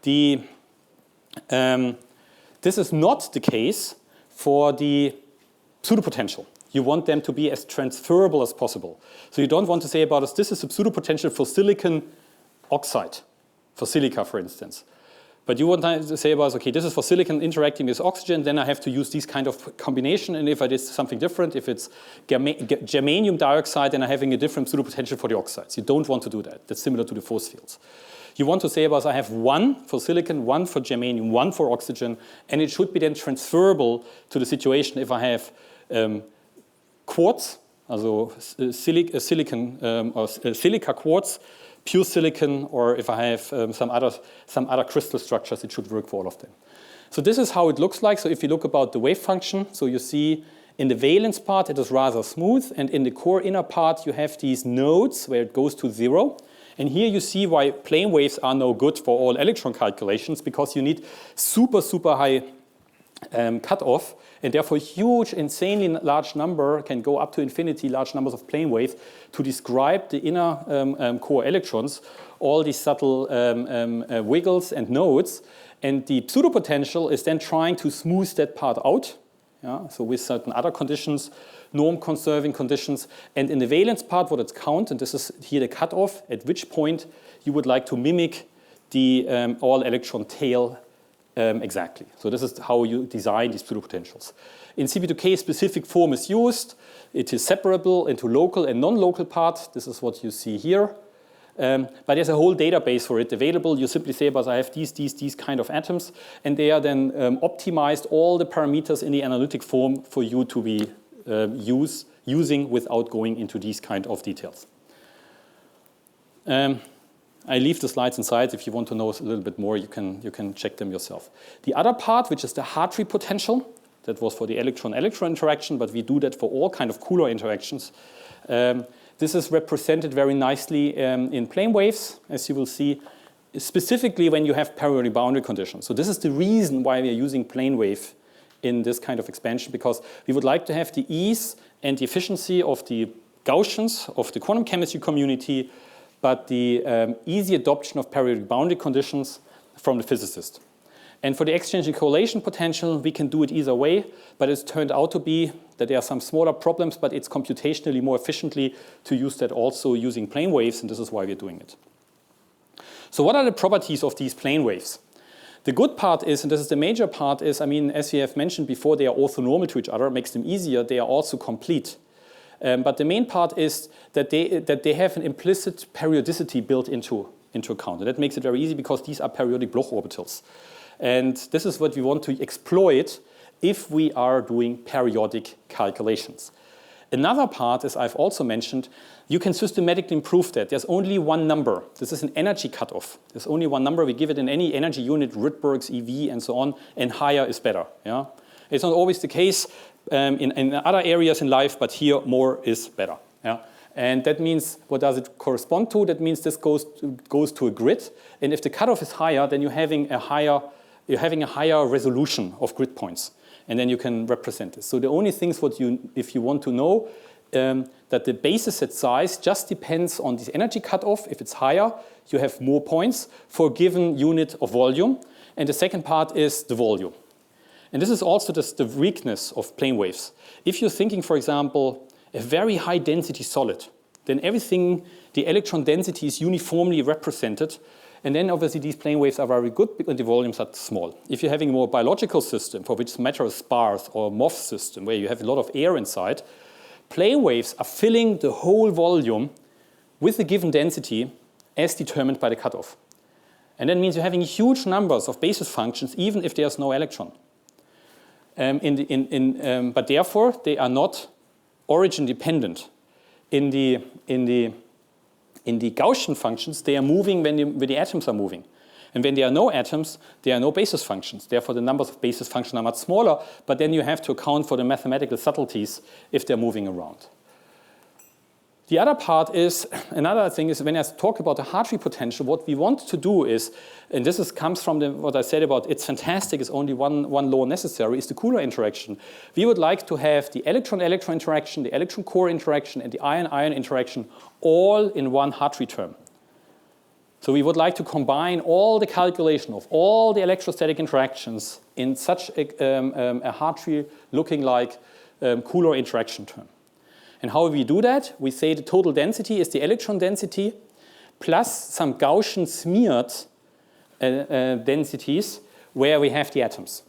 this is not the case for the pseudopotential. You want them to be as transferable as possible. So you don't want to say about us, this is a pseudopotential for silicon oxide, for silica, for instance. But you want to say about us, okay, this is for silicon interacting with oxygen, then I have to use this kind of combination. And if I did something different, if it's germanium dioxide, then I'm having a different pseudopotential for the oxides. You don't want to do that. That's similar to the force fields. You want to say about us, I have one for silicon, one for germanium, one for oxygen, and it should be then transferable to the situation if I have quartz, also silica quartz, pure silicon, or if I have some other crystal structures, it should work for all of them. So this is how it looks like. So if you look about the wave function, so you see in the valence part it is rather smooth, and in the core inner part you have these nodes where it goes to 0. And here you see why plane waves are no good for all electron calculations, because you need super high cutoff, and therefore huge, insanely large number can go up to infinity, large numbers of plane waves to describe the inner core electrons, all these subtle wiggles and nodes. And the pseudopotential is then trying to smooth that part out, so with certain other conditions, norm-conserving conditions. And in the valence part, what it's count, and this is here the cutoff, at which point you would like to mimic the all-electron tail exactly. So this is how you design these pseudopotentials. In CP2K, specific form is used. It is separable into local and non-local parts. This is what you see here. But there's a whole database for it available. You simply say, but I have these kind of atoms, and they are then optimized, all the parameters in the analytic form for you to be using without going into these kind of details. I leave the slides inside. If you want to know a little bit more, you can check them yourself. The other part, which is the Hartree potential, that was for the electron-electron interaction, but we do that for all kind of Coulomb interactions. This is represented very nicely in plane waves, as you will see, specifically when you have periodic boundary conditions. So this is the reason why we are using plane wave in this kind of expansion, because we would like to have the ease and the efficiency of the Gaussians, of the quantum chemistry community, but the easy adoption of periodic boundary conditions from the physicist. And for the exchange and correlation potential, we can do it either way, but it's turned out to be that there are some smaller problems, but it's computationally more efficiently to use that also using plane waves, and this is why we're doing it. So what are the properties of these plane waves? The good part is, and this is the major part, is, I mean, as we have mentioned before, they are orthonormal to each other, it makes them easier, they are also complete. But the main part is that they have an implicit periodicity built into account. And that makes it very easy because these are periodic Bloch orbitals. And this is what we want to exploit if we are doing periodic calculations. Another part, as I've also mentioned, you can systematically improve that. There's only one number. This is an energy cutoff. There's only one number. We give it in any energy unit, Rydberg's, EV, and so on, and higher is better. Yeah? It's not always the case in other areas in life, but here more is better. Yeah? And that means, what does it correspond to? That means this goes to a grid, and if the cutoff is higher, then you're having a higher resolution of grid points, and then you can represent this. So the only things if you want to know that the basis set size just depends on this energy cutoff. If it's higher, you have more points for a given unit of volume. And the second part is the volume. And this is also the weakness of plane waves. If you're thinking, for example, a very high density solid, then everything, the electron density is uniformly represented. And then obviously these plane waves are very good because the volumes are small. If you're having a more biological system for which matter is sparse, or a MOF system where you have a lot of air inside, plane waves are filling the whole volume with a given density as determined by the cutoff. And that means you're having huge numbers of basis functions even if there's no electron. But therefore, they are not origin dependent. In the Gaussian functions, they are moving when the atoms are moving. And when there are no atoms, there are no basis functions. Therefore, the numbers of basis functions are much smaller, but then you have to account for the mathematical subtleties if they're moving around. The other part is, another thing is when I talk about the Hartree potential, what we want to do is, and this comes from what I said about it's fantastic, is only one law necessary, is the Kühne interaction. We would like to have the electron-electron interaction, the electron-core interaction, and the ion-ion interaction all in one Hartree term. So we would like to combine all the calculation of all the electrostatic interactions in such a Hartree looking like Kühne interaction term. And how we do that? We say the total density is the electron density plus some Gaussian smeared densities where we have the atoms.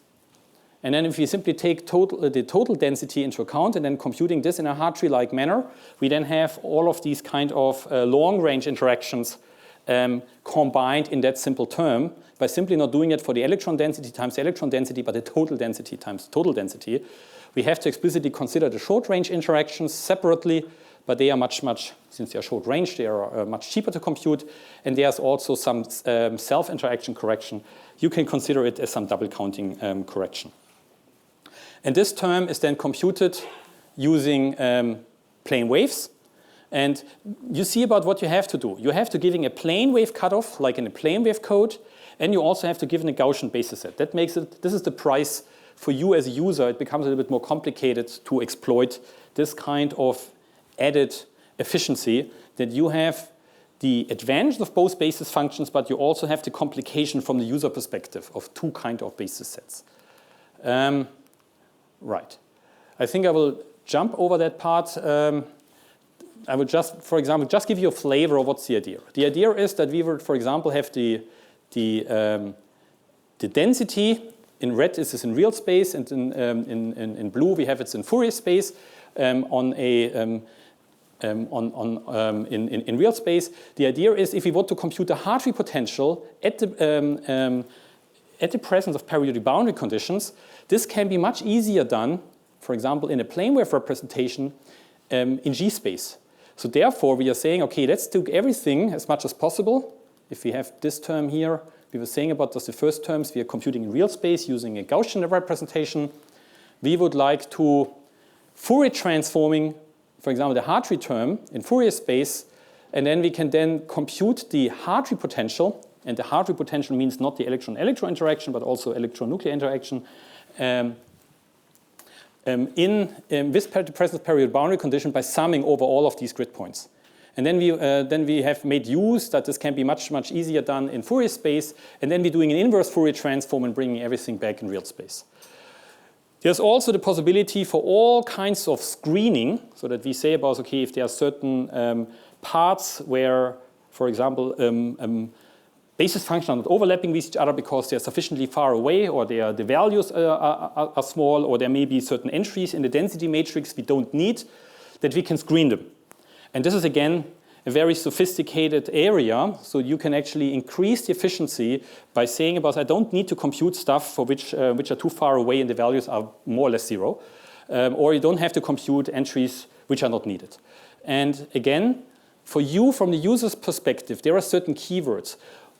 And then if we simply take the total density into account and then computing this in a Hartree-like manner, we then have all of these kind of long-range interactions combined in that simple term by simply not doing it for the electron density times the electron density, but the total density times total density. We have to explicitly consider the short-range interactions separately, but they are much, since they are short-range, they are much cheaper to compute. And there's also some self-interaction correction. You can consider it as some double-counting correction. And this term is then computed using plane waves. And you see about what you have to do. You have to give a plane wave cutoff, like in a plane wave code, and you also have to give a Gaussian basis set. That makes it, this is the price for you as a user. It becomes a little bit more complicated to exploit this kind of added efficiency, that you have the advantage of both basis functions, but you also have the complication from the user perspective of two kind of basis sets. Right. I think I will jump over that part. I would just, for example, just give you a flavor of what's the idea. The idea is that we would, for example, have the density. In red, this is in real space, and in blue, we have it in Fourier space. In real space, the idea is if we want to compute the Hartree potential at the presence of periodic boundary conditions, this can be much easier done, for example, in a plane wave representation in G space. So therefore, we are saying, okay, let's do everything as much as possible. If we have this term here, we were saying about the first terms, we are computing in real space using a Gaussian representation. We would like to Fourier transforming, for example, the Hartree term in Fourier space, and then we can then compute the Hartree potential, and the Hartree potential means not the electron-electron interaction, but also electron-nuclear interaction, with the presence of periodic boundary condition by summing over all of these grid points. And then we have made use that this can be much, much easier done in Fourier space, and then we're doing an inverse Fourier transform and bringing everything back in real space. There's also the possibility for all kinds of screening, so that we say about, okay, if there are certain parts where, for example, basis functions are not overlapping with each other because they're sufficiently far away, or the values are small, or there may be certain entries in the density matrix we don't need, that we can screen them. And this is, again, a very sophisticated area, so you can actually increase the efficiency by saying about, I don't need to compute stuff for which are too far away and the values are more or less zero, or you don't have to compute entries which are not needed. And again, for you, from the user's perspective, there are certain keywords.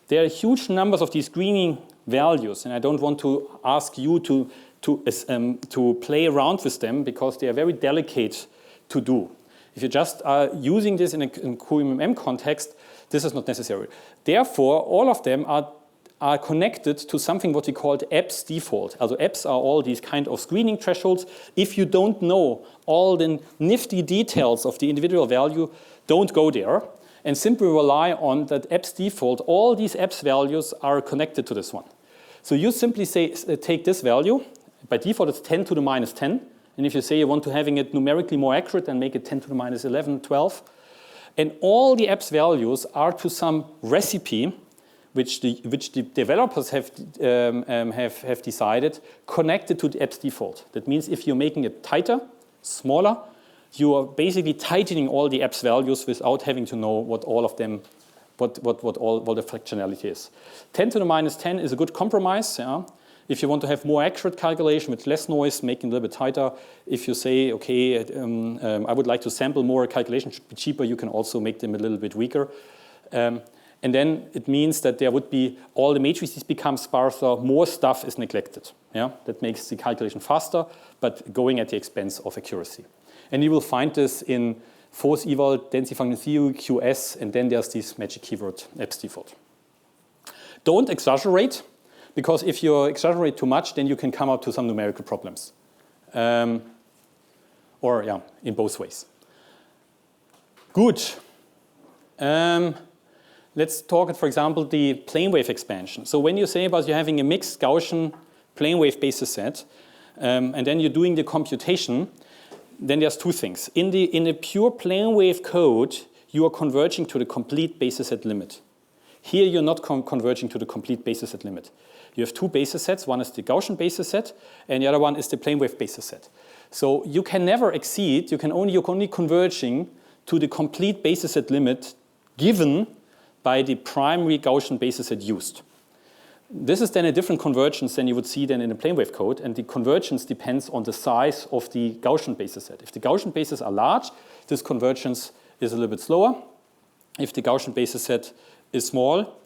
There are huge numbers of these screening values, and I don't want to ask you to play around with them because they are very delicate to do. If you just are using this in a QMM context, this is not necessary. Therefore, all of them are are connected to something what we call EPS default. Also EPS are all these kind of screening thresholds. If you don't know all the nifty details of the individual value, don't go there. And simply rely on that EPS default. All these EPS values are connected to this one. So you simply say, take this value. By default, it's 10 to the minus 10. And if you say you want to having it numerically more accurate, then make it 10 to the minus 11, 12. And all the EPS values are to some recipe which the developers have decided connected to the EPS default. That means if you're making it tighter, smaller, you are basically tightening all the EPS values without having to know what all of them, what the fractionality is. 10 to the minus 10 is a good compromise. Yeah? If you want to have more accurate calculation with less noise, making it a little bit tighter. If you say, okay, I would like to sample more, calculation should be cheaper, you can also make them a little bit weaker. And then it means that there would be, all the matrices become sparser, more stuff is neglected. Yeah? That makes the calculation faster, but going at the expense of accuracy. And you will find this in force eval, density function theory, QS, and then there's this magic keyword, EPS default. Don't exaggerate, because if you exaggerate too much, then you can come up to some numerical problems. In both ways. Good. Let's talk, for example, the plane wave expansion. So when you say about you having a mixed Gaussian plane wave basis set, and then you're doing the computation, then there's two things. In a pure plane wave code, you are converging to the complete basis set limit. Here, you're not converging to the complete basis set limit. You have two basis sets. One is the Gaussian basis set, and the other one is the plane wave basis set. So you can never exceed, you're only converging to the complete basis set limit given by the primary Gaussian basis set used. This is then a different convergence than you would see then in a plane wave code, and the convergence depends on the size of the Gaussian basis set. If the Gaussian bases are large, this convergence is a little bit slower. If the Gaussian basis set is small,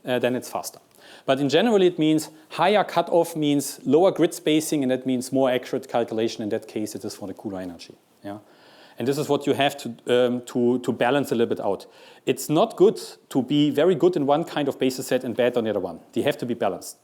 then it's faster. But in general, it means higher cutoff means lower grid spacing, and that means more accurate calculation. In that case, it is for the Kühne energy. Yeah? And this is what you have to balance a little bit out. It's not good to be very good in one kind of basis set and bad on the other one. They have to be balanced.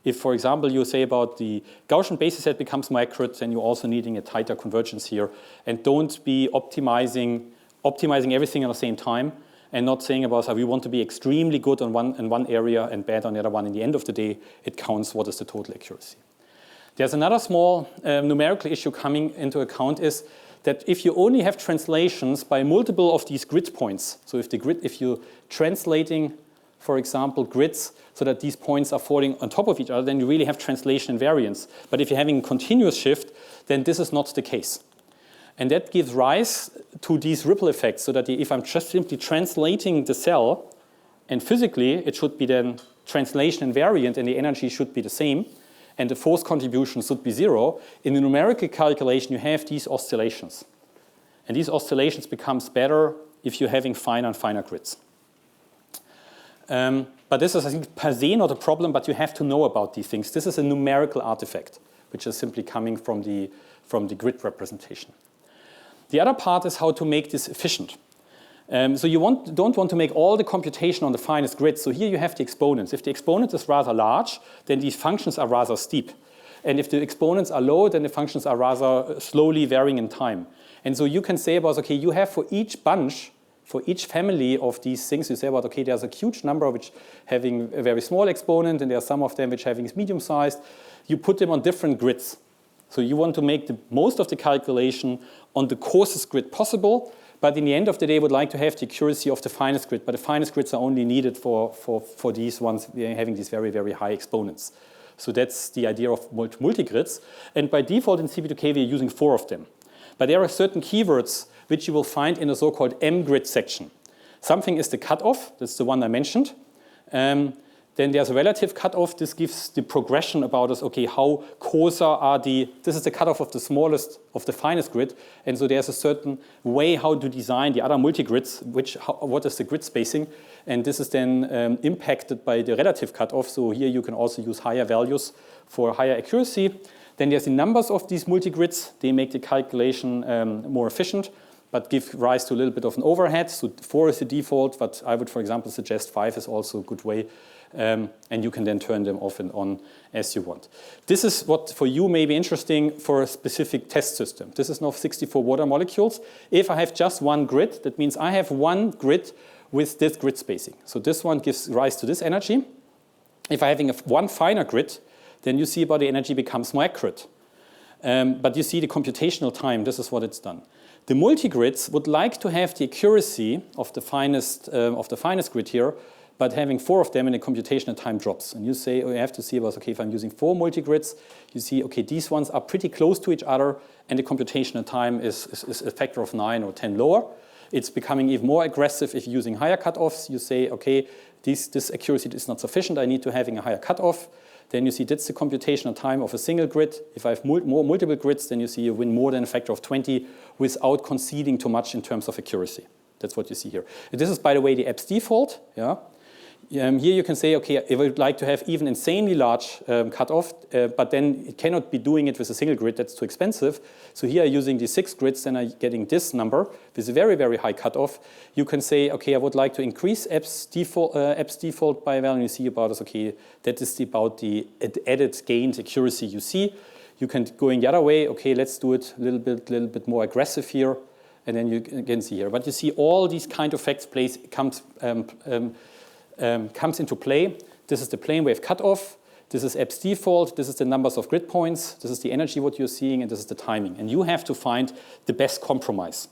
If, for example, you say about the Gaussian basis set becomes more accurate, then you're also needing a tighter convergence here. And don't be optimizing everything at the same time and not saying about how we want to be extremely good in one area and bad on the other one. In the end of the day, it counts what is the total accuracy. There's another small numerical issue coming into account is that if you only have translations by multiple of these grid points, so if you're translating, for example, grids so that these points are falling on top of each other, then you really have translation invariance. But if you're having a continuous shift, then this is not the case. And that gives rise to these ripple effects, so that if I'm just simply translating the cell, and physically it should be then translation invariant and the energy should be the same, and the force contribution should be 0, in the numerical calculation you have these oscillations. And these oscillations becomes better if you're having finer and finer grids. But this is, I think, per se not a problem, but you have to know about these things. This is a numerical artifact, which is simply coming from the grid representation. The other part is how to make this efficient. So you don't want to make all the computation on the finest grid. So here you have the exponents. If the exponent is rather large, then these functions are rather steep. And if the exponents are low, then the functions are rather slowly varying in time. And so you can say about, okay, you have for each bunch, for each family of these things, you say about, okay, there's a huge number which having a very small exponent, and there are some of them which having medium-sized. You put them on different grids. So you want to make the most of the calculation on the coarsest grid possible, but in the end of the day, would like to have the accuracy of the finest grid. But the finest grids are only needed for these ones having these very, very high exponents. So that's the idea of multi-grids. And by default in CP2K, we're using 4 of them. But there are certain keywords which you will find in the so-called M-grid section. Something is the cutoff. That's the one I mentioned. Then there's a relative cutoff. This gives the progression about us, okay, how coarser are this is the cutoff of the smallest, of the finest grid. And so there's a certain way how to design the other multi-grids, what is the grid spacing. And this is then impacted by the relative cutoff. So here you can also use higher values for higher accuracy. Then there's the numbers of these multi-grids. They make the calculation more efficient. but give rise to a little bit of an overhead. So 4 is the default, but I would, for example, suggest 5 is also a good way. And you can then turn them off and on as you want. This is what for you may be interesting for a specific test system. This is now 64 water molecules. If I have just one grid, that means I have one grid with this grid spacing. So this one gives rise to this energy. If I'm having one finer grid, then you see about the energy becomes more accurate. But you see the computational time, this is what it's done. The multi-grids would like to have the accuracy of the finest grid here, but having 4 of them in the computational time drops. And you say, oh, you have to see about, okay, if I'm using 4 multi-grids, you see, okay, these ones are pretty close to each other, and the computational time is a factor of 9 or 10 lower. It's becoming even more aggressive if you're using higher cutoffs. You say, okay, this accuracy is not sufficient, I need to having a higher cutoff. Then you see that's the computational time of a single grid. If I have more multiple grids, then you see you win more than a factor of 20 without conceding too much in terms of accuracy. That's what you see here. This is, by the way, the EPS default. Yeah. Here you can say, okay, if I would like to have even insanely large cutoff, but then it cannot be doing it with a single grid, that's too expensive. So here using the 6 grids, then I'm getting this number with a very, very high cutoff. You can say, okay, I would like to increase EPS default by a value. You see about this, okay, that is about the added gained accuracy you see. You can go in the other way, okay, let's do it a little bit more aggressive here. And then you can see here. But you see all these kind of facts comes into play. This is the plane wave cutoff. This is EPS default. This is the numbers of grid points. This is the energy what you're seeing, and this is the timing. And you have to find the best compromise.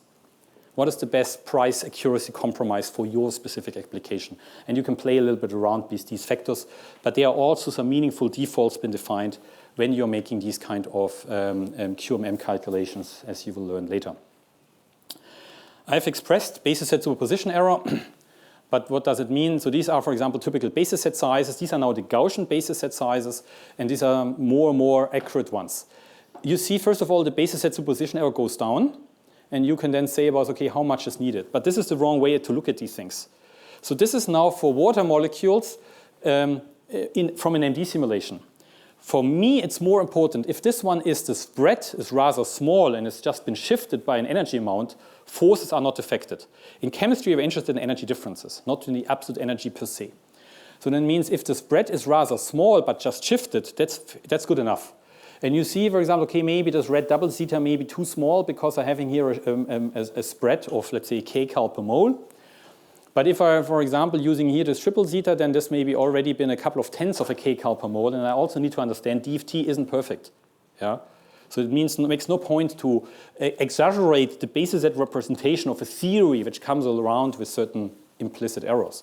What is the best price accuracy compromise for your specific application? And you can play a little bit around these factors, but there are also some meaningful defaults been defined when you're making these kind of QMM calculations, as you will learn later. I've expressed basis set superposition error. But what does it mean? So these are, for example, typical basis set sizes. These are now the Gaussian basis set sizes, and these are more and more accurate ones. You see, first of all, the basis set superposition error goes down, and you can then say about, okay, how much is needed. But this is the wrong way to look at these things. So this is now for water molecules from an MD simulation. For me, it's more important, if this one is the spread is rather small and it's just been shifted by an energy amount, forces are not affected. In chemistry, we're interested in energy differences, not in the absolute energy per se. So that means if the spread is rather small but just shifted, that's good enough. And you see, for example, okay, maybe this red double zeta may be too small because I'm having here a spread of, let's say, kcal per mole. But if I, for example, using here this triple zeta, then this may be already been a couple of tenths of a kcal per mole. And I also need to understand DFT isn't perfect. Yeah? So it makes no point to exaggerate the basis set representation of a theory which comes around with certain implicit errors.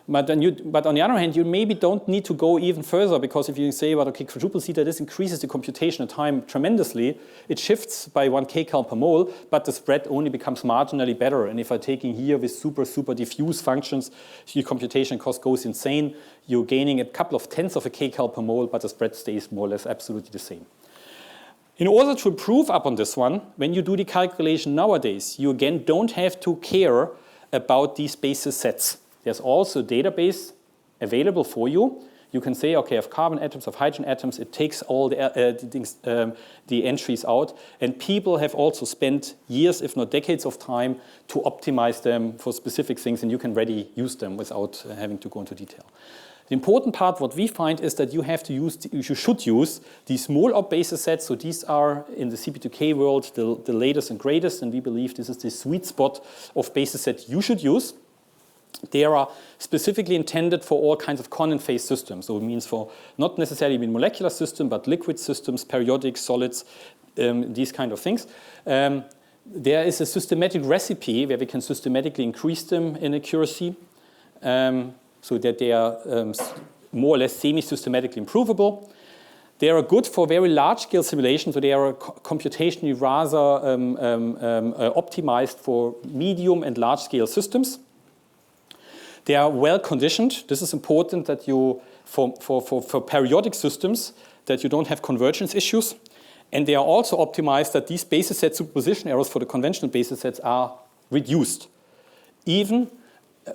But on the other hand, you maybe don't need to go even further, because if you say about, okay, quadruple zeta, this increases the computational time tremendously. It shifts by 1 kcal per mole, but the spread only becomes marginally better. And if I'm taking here with super diffuse functions, your computation cost goes insane. You're gaining a couple of tenths of a kcal per mole, but the spread stays more or less absolutely the same. In order to improve upon this one, when you do the calculation nowadays, you again don't have to care about these basis sets. There's also a database available for you. You can say, okay, of carbon atoms, of hydrogen atoms, it takes all the entries out. And people have also spent years, if not decades of time, to optimize them for specific things, and you can already use them without having to go into detail. The important part, what we find, is that you should use these MOLOPT basis sets. So these are, in the CP2K world, the latest and greatest, and we believe this is the sweet spot of basis set you should use. They are specifically intended for all kinds of condensate phase systems. So it means for not necessarily molecular system, but liquid systems, periodic, solids, these kind of things. There is a systematic recipe where we can systematically increase them in accuracy so that they are more or less semi-systematically improvable. They are good for very large-scale simulations, so they are computationally rather optimized for medium and large-scale systems. They are well conditioned. This is important that you, for periodic systems, that you don't have convergence issues. And they are also optimized that these basis set superposition errors for the conventional basis sets are reduced. Even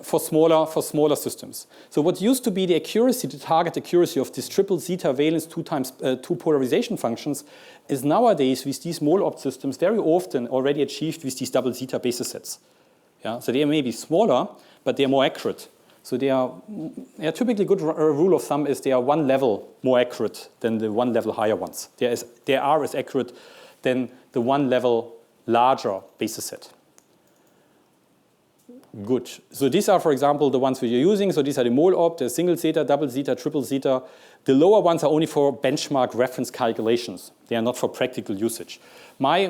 for smaller systems. So what used to be the accuracy, the target accuracy of this triple zeta valence 2 times 2 polarization functions is nowadays with these MOLOPT systems very often already achieved with these double zeta basis sets. Yeah? So they may be smaller, but they are more accurate. So they are typically good rule of thumb is they are one level more accurate than the one level higher ones. They are as accurate than the one level larger basis set. Good. So these are, for example, the ones we are using. So these are the MOLOPT, the single zeta, double zeta, triple zeta. The lower ones are only for benchmark reference calculations. They are not for practical usage. My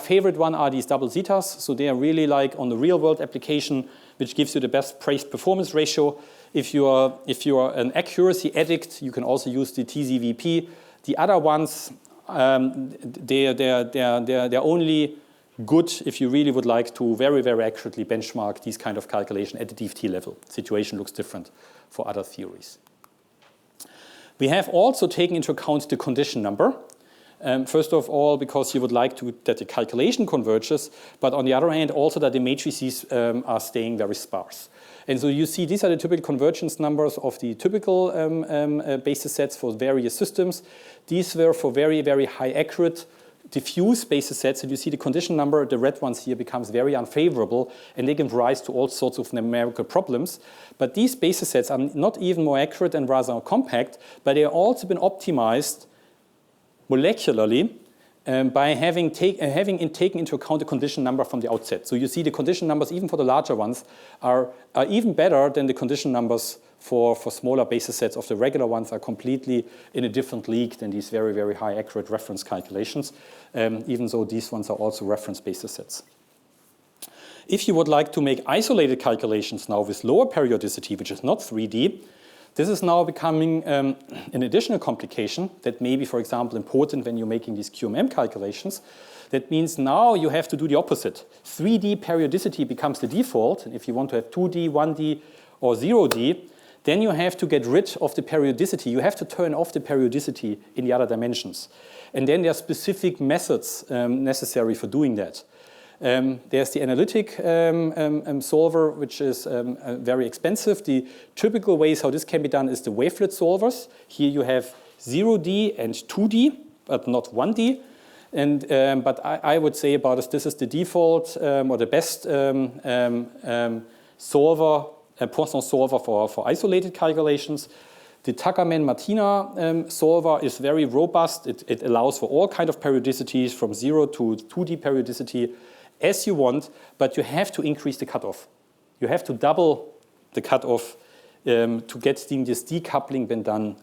favorite one are these double zetas. So they are really like on the real world application, which gives you the best praise performance ratio. If you are an accuracy addict, you can also use the TZVP. The other ones, they're only good if you really would like to very, very accurately benchmark these kind of calculation at the DFT level. Situation looks different for other theories. We have also taken into account the condition number. First of all, because you would like that the calculation converges, but on the other hand, also that the matrices are staying very sparse. And so you see these are the typical convergence numbers of the typical basis sets for various systems. These were for very, very high accurate diffuse basis sets, and you see the condition number, the red ones here, becomes very unfavorable, and they give rise to all sorts of numerical problems. But these basis sets are not even more accurate and rather compact, but they have also been optimized molecularly by having taken into account the condition number from the outset. So you see the condition numbers, even for the larger ones, are even better than the condition numbers for smaller basis sets of the regular ones, are completely in a different league than these very, very high accurate reference calculations, even though these ones are also reference basis sets. If you would like to make isolated calculations now with lower periodicity, which is not 3D, this is now becoming an additional complication that may be, for example, important when you're making these QMM calculations. That means now you have to do the opposite. 3D periodicity becomes the default. And if you want to have 2D, 1D, or 0D, then you have to get rid of the periodicity. You have to turn off the periodicity in the other dimensions. And then there are specific methods necessary for doing that. There's the analytic solver, which is very expensive. The typical ways how this can be done is the wavelet solvers. Here you have 0D and 2D, but not 1D. And, but I would say about this is the default or the best solver, Poisson solver for isolated calculations. The Tuckerman-Martina solver is very robust. It allows for all kinds of periodicities from 0 to 2D periodicity as you want, but you have to increase the cutoff. You have to double the cutoff to get this decoupling been done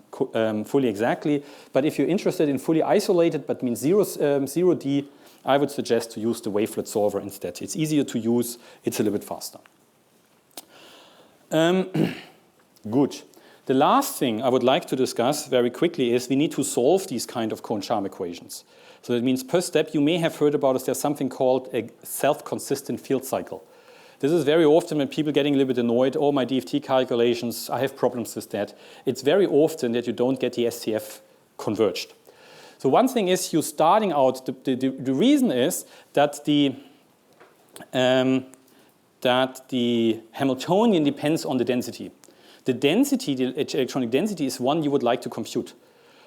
fully exactly. But if you're interested in fully isolated, but means 0D, I would suggest to use the wavelet solver instead. It's easier to use, it's a little bit faster. Good. The last thing I would like to discuss very quickly is we need to solve these kind of Kohn-Sham equations. So that means per step, you may have heard about is there's something called a self-consistent field cycle. This is very often when people getting a little bit annoyed, oh, my DFT calculations, I have problems with that. It's very often that you don't get the SCF converged. So one thing is you starting out, the reason is that the Hamiltonian depends on the density. The density, the electronic density, is one you would like to compute.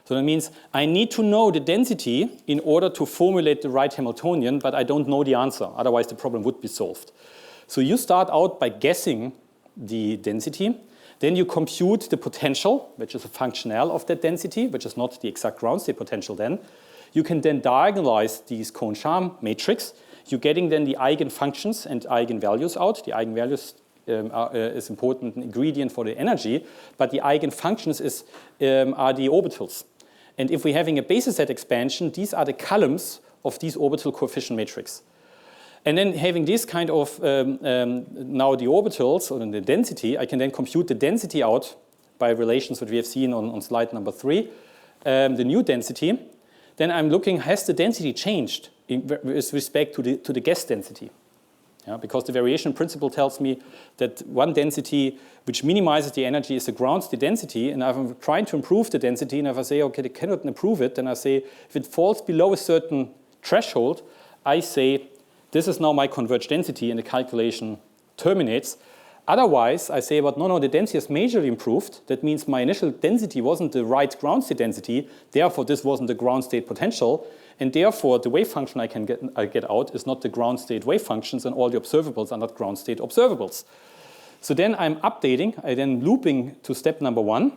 So that means I need to know the density in order to formulate the right Hamiltonian, but I don't know the answer. Otherwise, the problem would be solved. So you start out by guessing the density. Then you compute the potential, which is a functional of that density, which is not the exact ground state potential then. You can then diagonalize these Kohn-Sham matrix. You're getting then the eigenfunctions and eigenvalues out. The eigenvalues is important ingredient for the energy, but the eigenfunctions are the orbitals. And if we're having a basis set expansion, these are the columns of these orbital coefficient matrix. And then having this kind of now the orbitals or the density, I can then compute the density out by relations that we have seen on slide number 3, the new density. Then I'm looking, has the density changed with respect to the guess density? Yeah, because the variation principle tells me that one density which minimizes the energy is the ground state density, and if I'm trying to improve the density, and if I say, okay, they cannot improve it, then I say, if it falls below a certain threshold, I say, this is now my converged density, and the calculation terminates. Otherwise, I say, but no, the density has majorly improved. That means my initial density wasn't the right ground state density. Therefore, this wasn't the ground state potential. And therefore, the wave function I get out is not the ground state wave functions, and all the observables are not ground state observables. So then I'm updating, I'm then looping to step number 1.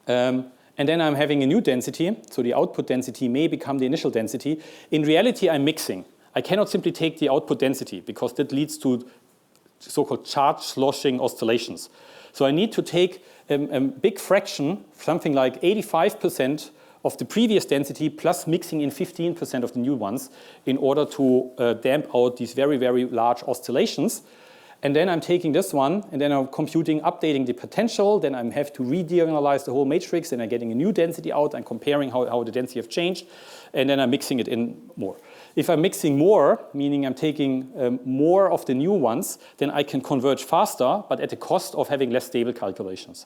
And then I'm having a new density. So the output density may become the initial density. In reality, I'm mixing. I cannot simply take the output density because that leads to so-called charge sloshing oscillations. So I need to take a big fraction, something like 85% of the previous density plus mixing in 15% of the new ones in order to damp out these very, very large oscillations. And then I'm taking this one, and then I'm updating the potential. Then I have to rediagonalize the whole matrix, and I'm getting a new density out and comparing how the density have changed. And then I'm mixing it in more. If I'm mixing more, meaning I'm taking more of the new ones, then I can converge faster, but at the cost of having less stable calculations.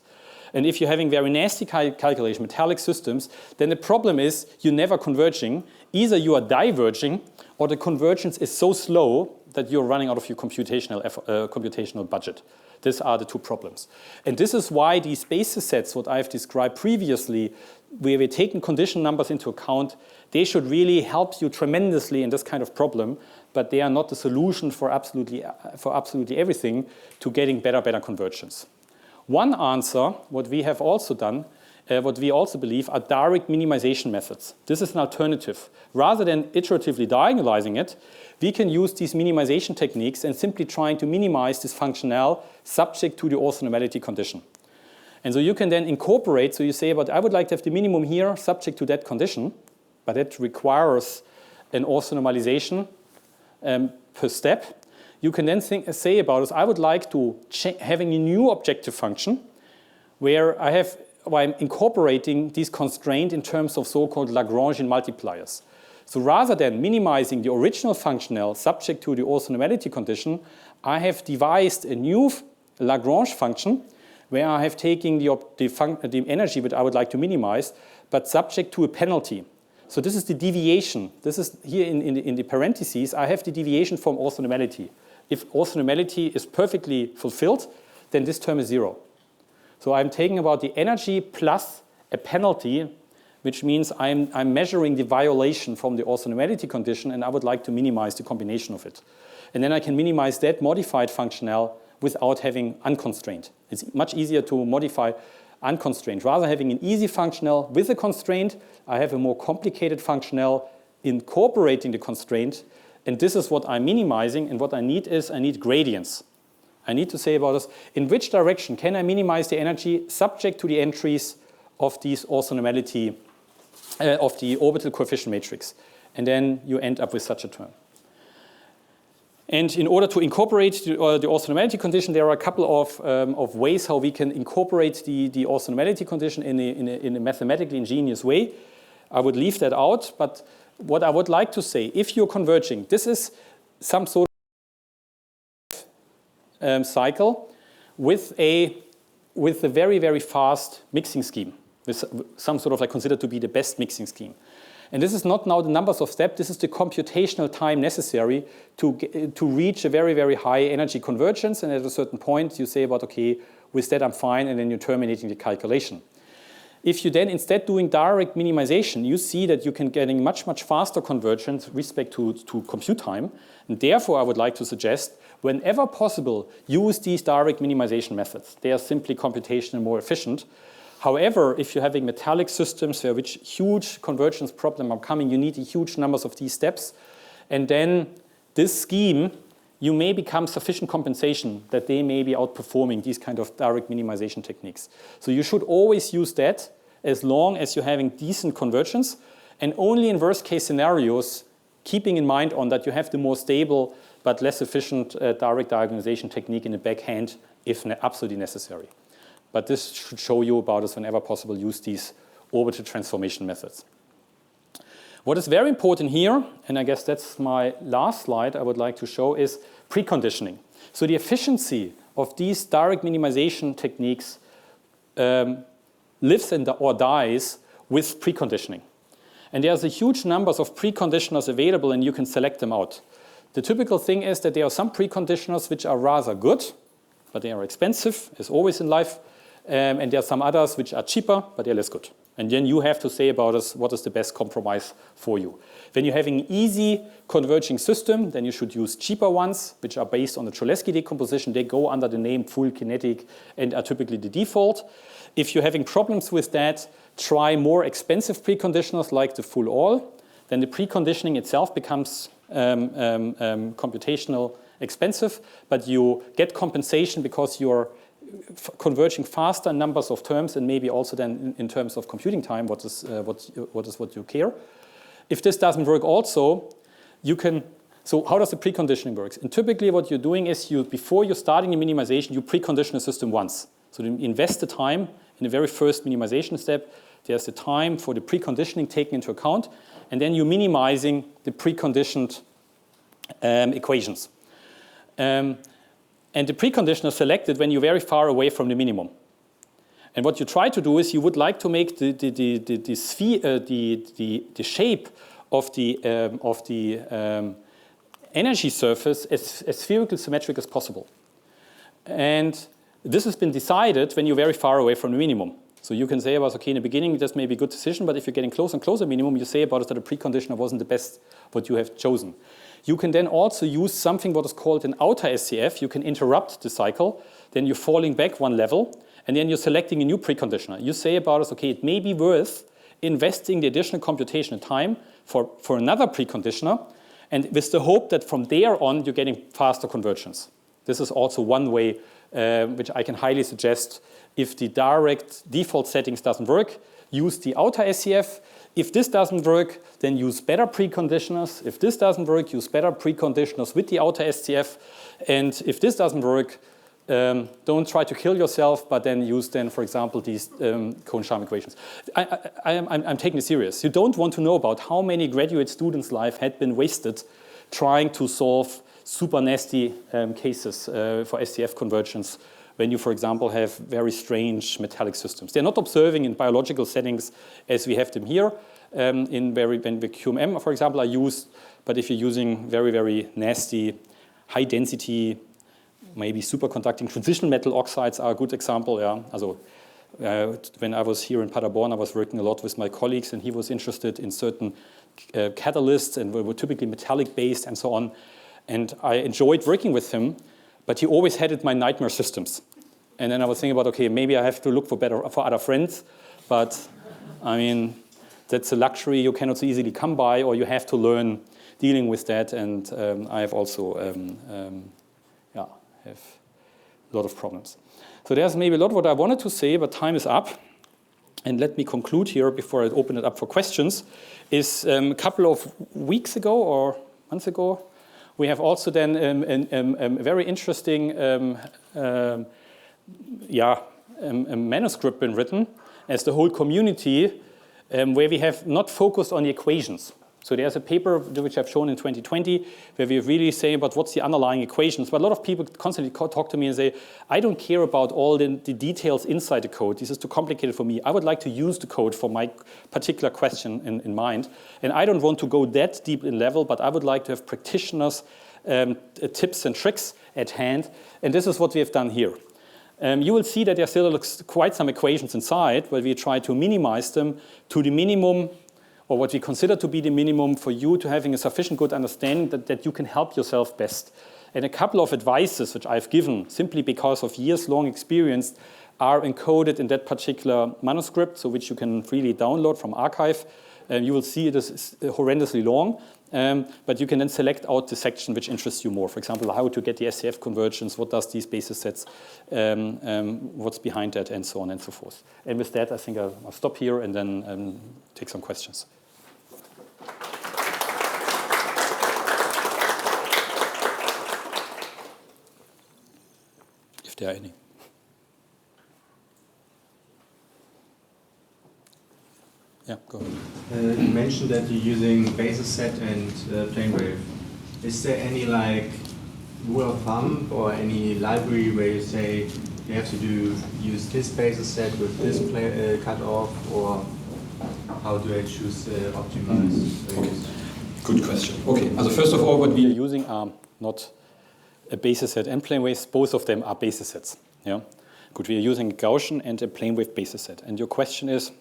And if you're having very nasty calculation, metallic systems, then the problem is you're never converging. Either you are diverging, or the convergence is so slow that you're running out of your computational budget. These are the two problems. And this is why these basis sets, what I've described previously, where we're taking condition numbers into account, they should really help you tremendously in this kind of problem, but they are not the solution for absolutely everything to getting better convergence. One answer, what we have also done, what we also believe are direct minimization methods. This is an alternative. Rather than iteratively diagonalizing it, we can use these minimization techniques and simply trying to minimize this functional subject to the orthonormality condition. And so you can then incorporate, so you say, but I would like to have the minimum here subject to that condition, but it requires an orthonormalization per step. You can then say about this, I would like to having a new objective function where I'm incorporating this constraint in terms of so-called Lagrangian multipliers. So rather than minimizing the original functional subject to the orthonormality condition, I have devised a new Lagrange function where I have taken the energy that I would like to minimize, but subject to a penalty. So this is the deviation. This is here in the parentheses, I have the deviation from orthonormality. If orthonormality is perfectly fulfilled, then this term is 0. So I'm taking about the energy plus a penalty, which means I'm measuring the violation from the orthonormality condition, and I would like to minimize the combination of it. And then I can minimize that modified functional without having unconstrained. It's much easier to modify unconstrained. Rather than having an easy functional with a constraint, I have a more complicated functional incorporating the constraint. And this is what I'm minimizing. And what I need is I need gradients. I need to say about this, in which direction can I minimize the energy subject to the entries of these orthonormality, of the orbital coefficient matrix. And then you end up with such a term. And in order to incorporate the orthonormality condition, there are a couple of ways how we can incorporate the orthonormality condition in a mathematically ingenious way. I would leave that out, but what I would like to say, if you're converging, this is some sort of cycle with a very, very fast mixing scheme, with some sort of like considered to be the best mixing scheme. And this is not now the numbers of steps, this is the computational time necessary to reach a very, very high energy convergence. And at a certain point, you say about, okay, with that I'm fine, and then you're terminating the calculation. If you then instead doing direct minimization, you see that you can getting much faster convergence with respect to compute time. And therefore, I would like to suggest, whenever possible, use these direct minimization methods. They are simply computationally more efficient. However, if you're having metallic systems for which huge convergence problems are coming, you need huge numbers of these steps. And then this scheme, you may become sufficient compensation that they may be outperforming these kind of direct minimization techniques. So you should always use that as long as you're having decent convergence, and only in worst case scenarios, keeping in mind on that you have the more stable but less efficient direct diagonalization technique in the backhand if absolutely necessary. But this should show you about us whenever possible use these orbital transformation methods. What is very important here, and I guess that's my last slide I would like to show, is preconditioning. So the efficiency of these direct minimization techniques lives or dies with preconditioning. And there's a huge numbers of preconditioners available, and you can select them out. the typical thing is that there are some preconditioners which are rather good, but they are expensive, as always in life. And there are some others which are cheaper, but they're less good. And then you have to say about us what is the best compromise for you. When you're having an easy converging system, then you should use cheaper ones, which are based on the Cholesky decomposition. They go under the name full kinetic and are typically the default. If you're having problems with that, try more expensive preconditioners like the full all. Then the preconditioning itself becomes computational expensive, but you get compensation because you're converging faster in numbers of terms and maybe also then in terms of computing time, what you care. If this doesn't work also, you can, so how does the preconditioning work? And typically what you're doing is before you're starting a minimization, you precondition a system once. So you invest the time in the very first minimization step. There's the time for the preconditioning taken into account, and then you're minimizing the preconditioned equations. And the precondition is selected when you're very far away from the minimum. And what you try to do is you would like to make the shape of the energy surface as spherical symmetric as possible. And this has been decided when you're very far away from the minimum. So you can say about, okay, in the beginning, this may be a good decision, but if you're getting closer and closer to minimum, you say about it that the preconditioner wasn't the best what you have chosen. You can then also use something what is called an outer SCF. You can interrupt the cycle. Then you're falling back one level, and then you're selecting a new preconditioner. You say about it, okay, it may be worth investing the additional computational time for another preconditioner, and with the hope that from there on, you're getting faster convergence. This is also one way which I can highly suggest. If the direct default settings doesn't work, use the outer SCF. If this doesn't work, then use better preconditioners. If this doesn't work, use better preconditioners with the outer SCF. And if this doesn't work, don't try to kill yourself, but then use, for example, these Cohen-Sham equations. I'm taking it serious. You don't want to know about how many graduate students' life had been wasted trying to solve super nasty cases for SCF convergence when you, for example, have very strange metallic systems. They're not observing in biological settings as we have them here. When the QMM, for example, are used, but if you're using very, very nasty, high density, maybe superconducting transition metal oxides are a good example. Yeah. Also, when I was here in Paderborn, I was working a lot with my colleagues, and he was interested in certain catalysts, and were typically metallic based and so on. And I enjoyed working with him, but he always had my nightmare systems. And then I was thinking about, okay, maybe I have to look for other friends, but I mean, that's a luxury you cannot so easily come by, or you have to learn dealing with that. And I have also have a lot of problems. So there's maybe a lot what I wanted to say, but time is up. And let me conclude here before I open it up for questions. Is a couple of weeks ago or months ago, we have also then a very interesting manuscript been written as the whole community, where we have not focused on the equations. So there's a paper which I've shown in 2020 where we really say about what's the underlying equations. But a lot of people constantly talk to me and say, I don't care about all the details inside the code. This is too complicated for me. I would like to use the code for my particular question in mind. And I don't want to go that deep in level, but I would like to have practitioners, tips and tricks at hand. And this is what we have done here. You will see that there still quite some equations inside, where we try to minimize them to the minimum, or what we consider to be the minimum for you to having a sufficient good understanding that you can help yourself best. And a couple of advices which I've given simply because of years-long experience are encoded in that particular manuscript, so which you can freely download from archive. You will see it is horrendously long, but you can then select out the section which interests you more. For example, how to get the SCF convergence, what does these basis sets, what's behind that, and so on and so forth. And with that, I think I'll stop here and then take some questions. If there are any. Yeah, go ahead. You mentioned that you're using basis set and plane wave. Is there any rule of thumb or any library where you say you have to use this basis set with this cutoff, or how do I choose optimize? Good question. Okay, also first of all, what we are using are not a basis set and plane waves. Both of them are basis sets. Yeah. Good. We are using a Gaussian and a plane wave basis set. And your question is,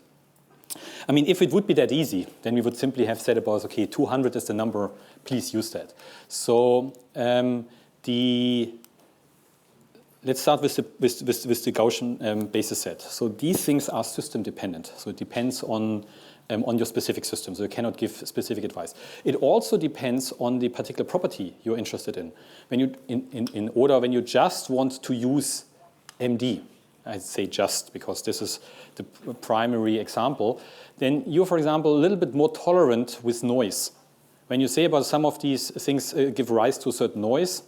I mean, if it would be that easy, then we would simply have said about, okay, 200 is the number. Please use that. So let's start with the Gaussian basis set. So these things are system dependent. So it depends on your specific system. So you cannot give specific advice. It also depends on the particular property you're interested in. When you when you just want to use MD, I'd say just because this is the primary example, then you're, for example, a little bit more tolerant with noise. When you say about some of these things give rise to a certain noise,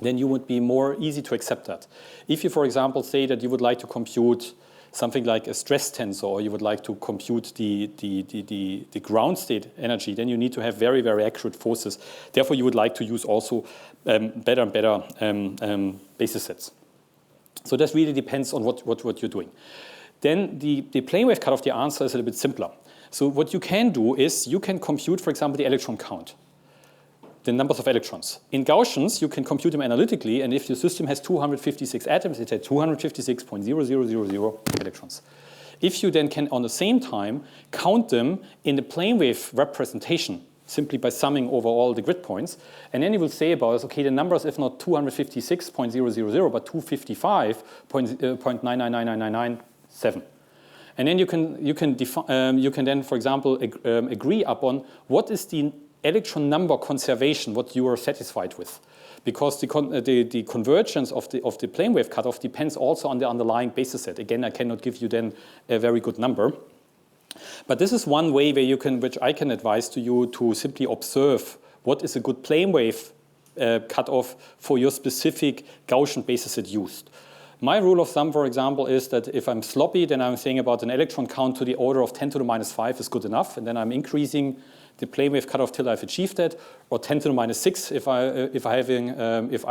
then you would be more easy to accept that. If you, for example, say that you would like to compute something like a stress tensor, or you would like to compute the ground state energy, then you need to have very, very accurate forces. Therefore, you would like to use also better and better basis sets. So that really depends on what you're doing. Then the plane wave cutoff, the answer is a little bit simpler. So what you can do is you can compute, for example, the electron count, the numbers of electrons. In Gaussians, you can compute them analytically, and if your system has 256 atoms, it has 256.0000 electrons. If you then can, on the same time, count them in the plane wave representation, simply by summing over all the grid points, and then you will say about, okay, the numbers, if not 256.000, but 255.9999997. And then you can then, for example, agree upon what is the electron number conservation, what you are satisfied with. Because the convergence of the plane wave cutoff depends also on the underlying basis set. Again, I cannot give you then a very good number. But this is one way where which I can advise to you to simply observe what is a good plane wave cutoff for your specific Gaussian basis set used. My rule of thumb, for example, is that if I'm sloppy, then I'm saying about an electron count to the order of 10 to the minus 5 is good enough, and then I'm increasing the plane wave cutoff till I've achieved that, or 10 to the minus 6 if I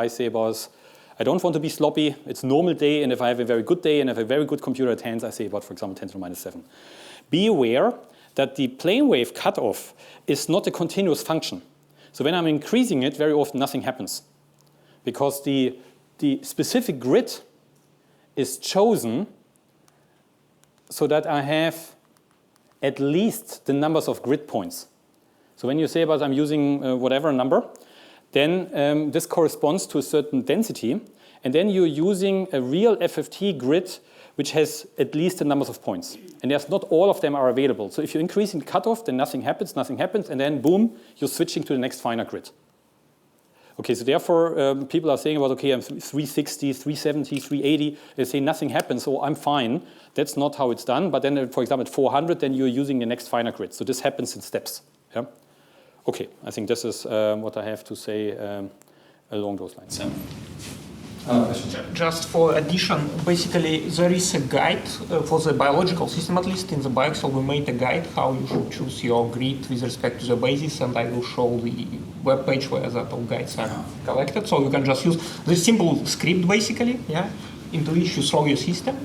say about, I don't want to be sloppy, it's a normal day, and if I have a very good day and have a very good computer at hand, I say about, for example, 10 to the minus 7. Be aware that the plane wave cutoff is not a continuous function. So when I'm increasing it, very often nothing happens, because the specific grid is chosen so that I have at least the numbers of grid points. So when you say about I'm using whatever number, then this corresponds to a certain density, and then you're using a real FFT grid which has at least the numbers of points. And there's not all of them are available. So if you're increasing the cutoff, then nothing happens, and then boom, you're switching to the next finer grid. Okay, so therefore, people are saying about, okay, I'm 360, 370, 380. They say nothing happens, so I'm fine. That's not how it's done. But then, for example, at 400, then you're using the next finer grid. So this happens in steps. Yeah? Okay, I think this is what I have to say along those lines. Yeah. Just for addition, basically there is a guide for the biological system, at least in the BioExcel we made a guide how you should choose your grid with respect to the basis, and I will show the web page where that all guides are collected. So you can just use this simple script basically, yeah, into which you throw your system,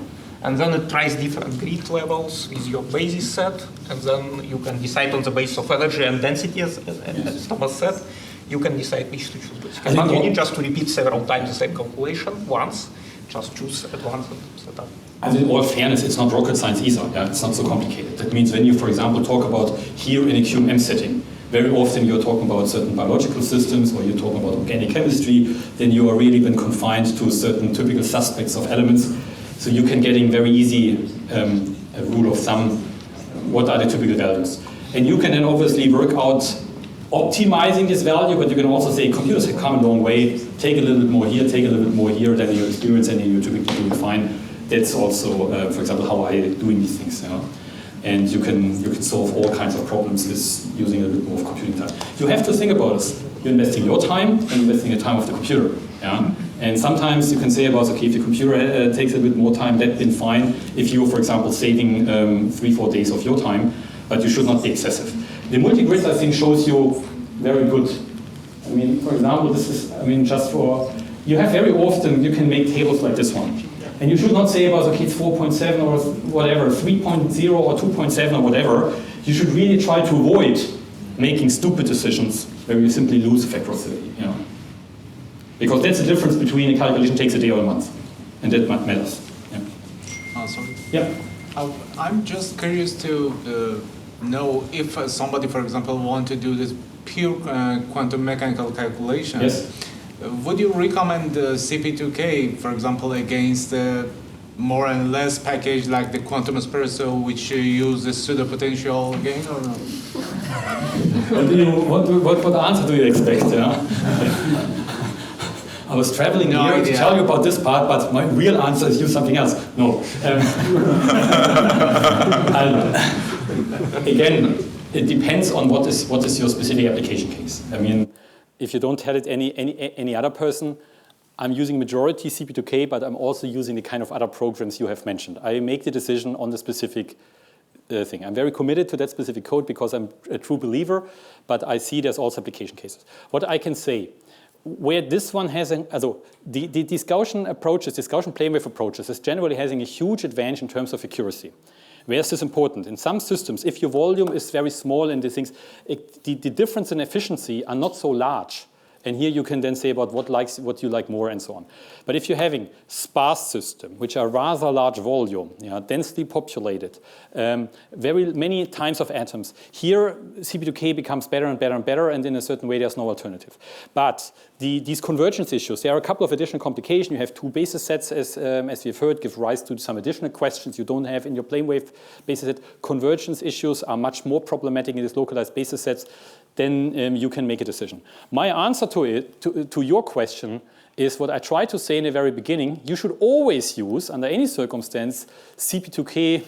and then it tries different grid levels with your basis set, and then you can decide on the basis of energy and density, as Thomas said. You can decide which to choose. Basically. But you need just to repeat several times the same calculation once. Just choose at once and set up. And in all fairness, it's not rocket science either. Yeah? It's not so complicated. That means when you, for example, talk about here in a QMM setting, very often you're talking about certain biological systems or you're talking about organic chemistry, then you are really been confined to certain typical suspects of elements. So you can get in very easy a rule of thumb, what are the typical values. And you can then obviously work out optimizing this value, but you can also say computers have come a long way, take a little bit more here, take a little bit more here, then you experience and you typically do it fine. That's also, for example, how I'm doing these things. You know? And you can solve all kinds of problems with using a little bit more of computing time. You have to think about this. You're investing your time and investing the time of the computer. Yeah? And sometimes you can say about, okay, if the computer takes a bit more time, that's been fine. If you're, for example, saving 3-4 days of your time, but you should not be excessive. The multi-grid, I think, shows you very good. I mean, for example, this is, I mean, just for, you have very often, you can make tables like this one. And you should not say about, okay, it's 4.7 or whatever, 3.0 or 2.7 or whatever. You should really try to avoid making stupid decisions where you simply lose a factor of 30. You know? Because that's the difference between a calculation takes a day or a month, and that matters. Yeah. Sorry. Yeah. I'm just curious to know if somebody, for example, want to do this pure quantum mechanical calculation. Yes. Would you recommend CP2K, for example, against more and less package like the quantum espresso, which use the pseudopotential again, or no? What answer do you expect? Yeah? I was traveling here to tell you about this part, but my real answer is use something else. No. Again, it depends on what is your specific application case. I mean, if you don't tell it any other person, I'm using majority CP2K, but I'm also using the kind of other programs you have mentioned. I make the decision on the specific thing. I'm very committed to that specific code because I'm a true believer, but I see there's also application cases. What I can say, where this one has, these Gaussian approaches, these Gaussian plane wave approaches, is generally having a huge advantage in terms of accuracy. Where is this important? In some systems, if your volume is very small and the things, the difference in efficiency are not so large. And here you can then say about what you like more and so on. But if you're having sparse systems, which are rather large volume, densely populated, very many times of atoms, here CP2K becomes better and better and better, and in a certain way there's no alternative. But these convergence issues, there are a couple of additional complications. You have two basis sets, as we've heard, give rise to some additional questions you don't have in your plane wave basis set. Convergence issues are much more problematic in these localized basis sets. Then you can make a decision. My answer to your question is what I tried to say in the very beginning. You should always use, under any circumstance, CP2K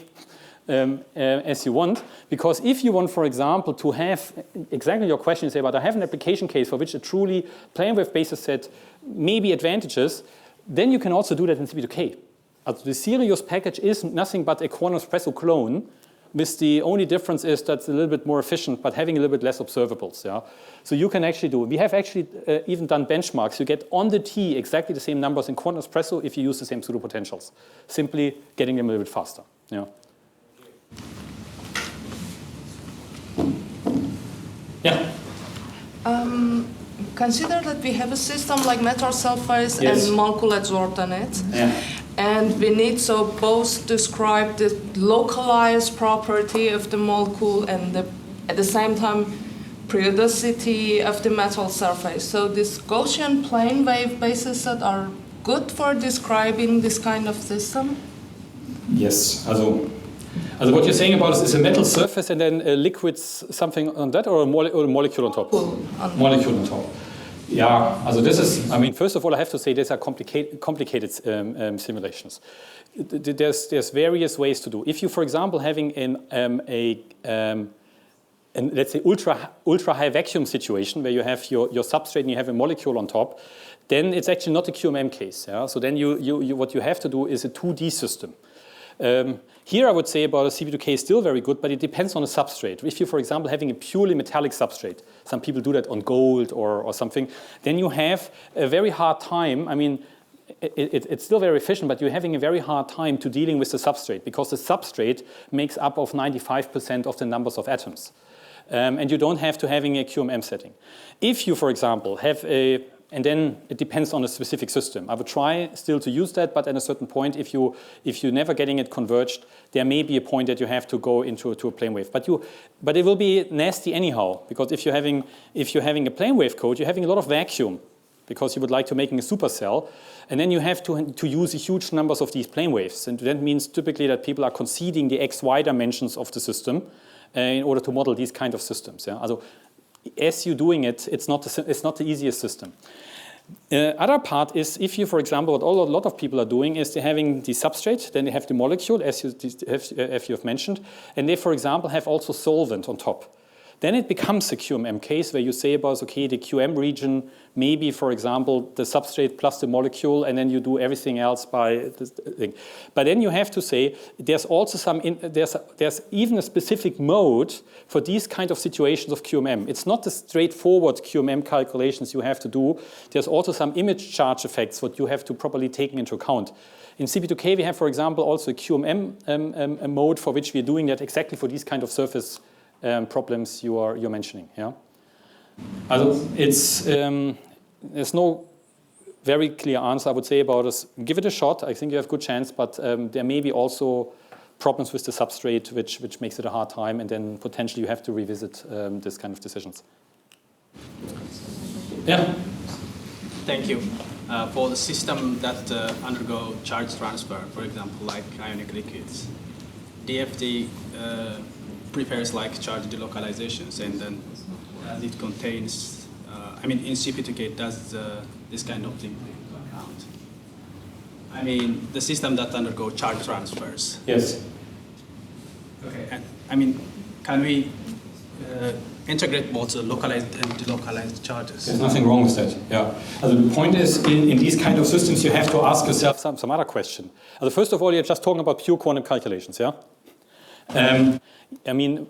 as you want, because if you want, for example, to have exactly your question, you say, but I have an application case for which a truly plane wave basis set may be advantages, then you can also do that in CP2K. The Sirius package is nothing but a quantum espresso clone, with the only difference is that it's a little bit more efficient, but having a little bit less observables. Yeah? So you can actually do it. We have actually even done benchmarks. You get on the T exactly the same numbers in quantum espresso if you use the same pseudopotentials, simply getting them a little bit faster. Yeah. Yeah. Consider that we have a system like metal sulfides Yes. and molecule adsorbed on it. Yeah. And we need so both describe the localized property of the molecule and at the same time periodicity of the metal surface. So these Gaussian plane wave basis set are good for describing this kind of system? Yes. Also what you're saying about is a metal surface and then liquids something on that, or a molecule on top? Molecule on top. Yeah, also this is, I mean, first of all, I have to say these are complicated simulations. There's various ways to do. If you, for example, having let's say ultra high vacuum situation where you have your substrate and you have a molecule on top, then it's actually not a QMM case. Yeah? So then what you have to do is a 2D system. Here I would say about a CP2K is still very good, but it depends on the substrate. If you, for example, having a purely metallic substrate, some people do that on gold or something, then you have a very hard time. I mean, it's still very efficient, but you're having a very hard time to dealing with the substrate because the substrate makes up of 95% of the numbers of atoms. And you don't have to having a QMM setting. If you, for example, have and then it depends on a specific system. I would try still to use that, but at a certain point, if you're never getting it converged, there may be a point that you have to go into a plane wave. But it will be nasty anyhow, because if you're having a plane wave code, you're having a lot of vacuum, because you would like to making a supercell, and then you have to use huge numbers of these plane waves, and that means typically that people are conceding the XY dimensions of the system in order to model these kind of systems. Yeah? Also, as you're doing it, it's not the easiest system. Other part is if you, for example, what a lot of people are doing is they're having the substrate, then they have the molecule, as you have mentioned, and they, for example, have also solvent on top. Then it becomes a QMM case where you say about, okay, the QM region, maybe, for example, the substrate plus the molecule, and then you do everything else by this thing. But then you have to say there's also there's even a specific mode for these kind of situations of QMM. It's not the straightforward QMM calculations you have to do. There's also some image charge effects what you have to properly take into account. In CP2K, we have, for example, also a QMM mode for which we are doing that exactly for these kind of surface problems you're mentioning. Yeah. Also there's no very clear answer I would say about this. Give it a shot. I think you have a good chance, but there may be also problems with the substrate, which makes it a hard time, and then potentially you have to revisit this kind of decisions. Yeah. Thank you. For the system that undergo charge transfer, for example, like ionic liquids, DFT prepares like charge delocalizations, and then it contains, I mean, in CP2K it does this kind of thing to account. I mean, the system that undergo charge transfers. Yes. Okay. And, I mean, can we integrate both the localized and delocalized charges? There's nothing wrong with that. Yeah. The point is, in these kind of systems, you have to ask yourself some other question. First of all, you're just talking about pure quantum calculations, yeah? I mean,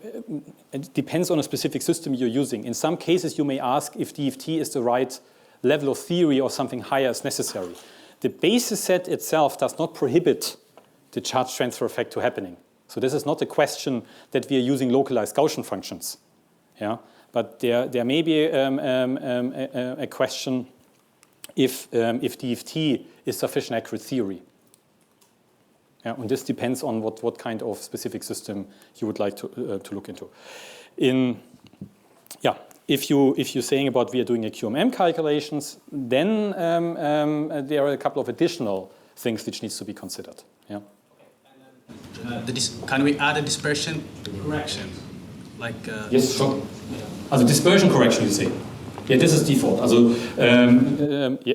it depends on a specific system you're using. In some cases, you may ask if DFT is the right level of theory or something higher is necessary. The basis set itself does not prohibit the charge transfer effect to happening. So this is not a question that we are using localized Gaussian functions. Yeah? But there may be a question if DFT is sufficient accurate theory. Yeah, and this depends on what kind of specific system you would like to look into. If you're saying about we are doing a QMM calculations, then there are a couple of additional things which needs to be considered. Yeah. Can we add a dispersion correction? Like yes, sure. Also dispersion correction, you say. Yeah, this is default.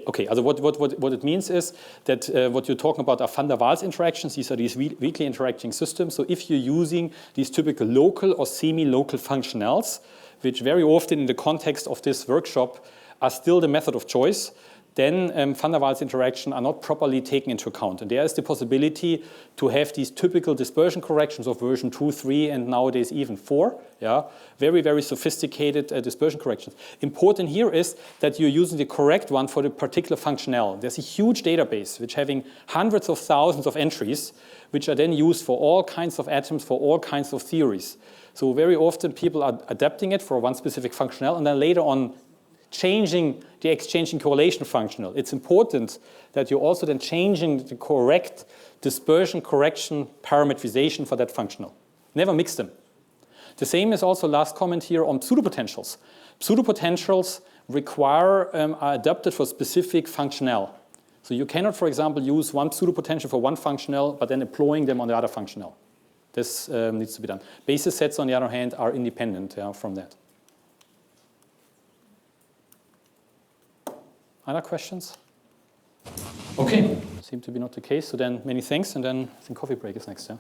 Okay. What it means is that what you're talking about are van der Waals interactions. These are these weakly interacting systems. So if you're using these typical local or semi-local functionals, which very often in the context of this workshop are still the method of choice, then van der Waals interaction are not properly taken into account. And there is the possibility to have these typical dispersion corrections of version 2, 3, and nowadays even 4. Yeah? Very, very sophisticated dispersion corrections. Important here is that you're using the correct one for the particular functional. There's a huge database which having hundreds of thousands of entries, which are then used for all kinds of atoms, for all kinds of theories. So very often people are adapting it for one specific functional, and then later on changing the exchanging correlation functional. It's important that you're also then changing the correct dispersion correction parametrization for that functional. Never mix them. The same is also last comment here on pseudopotentials. Pseudopotentials are adapted for specific functional. So you cannot, for example, use one pseudopotential for one functional, but then employing them on the other functional. This needs to be done. Basis sets, on the other hand, are independent from that. Other questions? Okay, seemed to be not the case. So then many thanks, and then I think coffee break is next, yeah?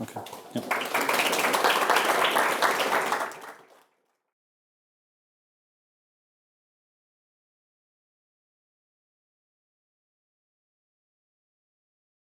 Okay. Yeah.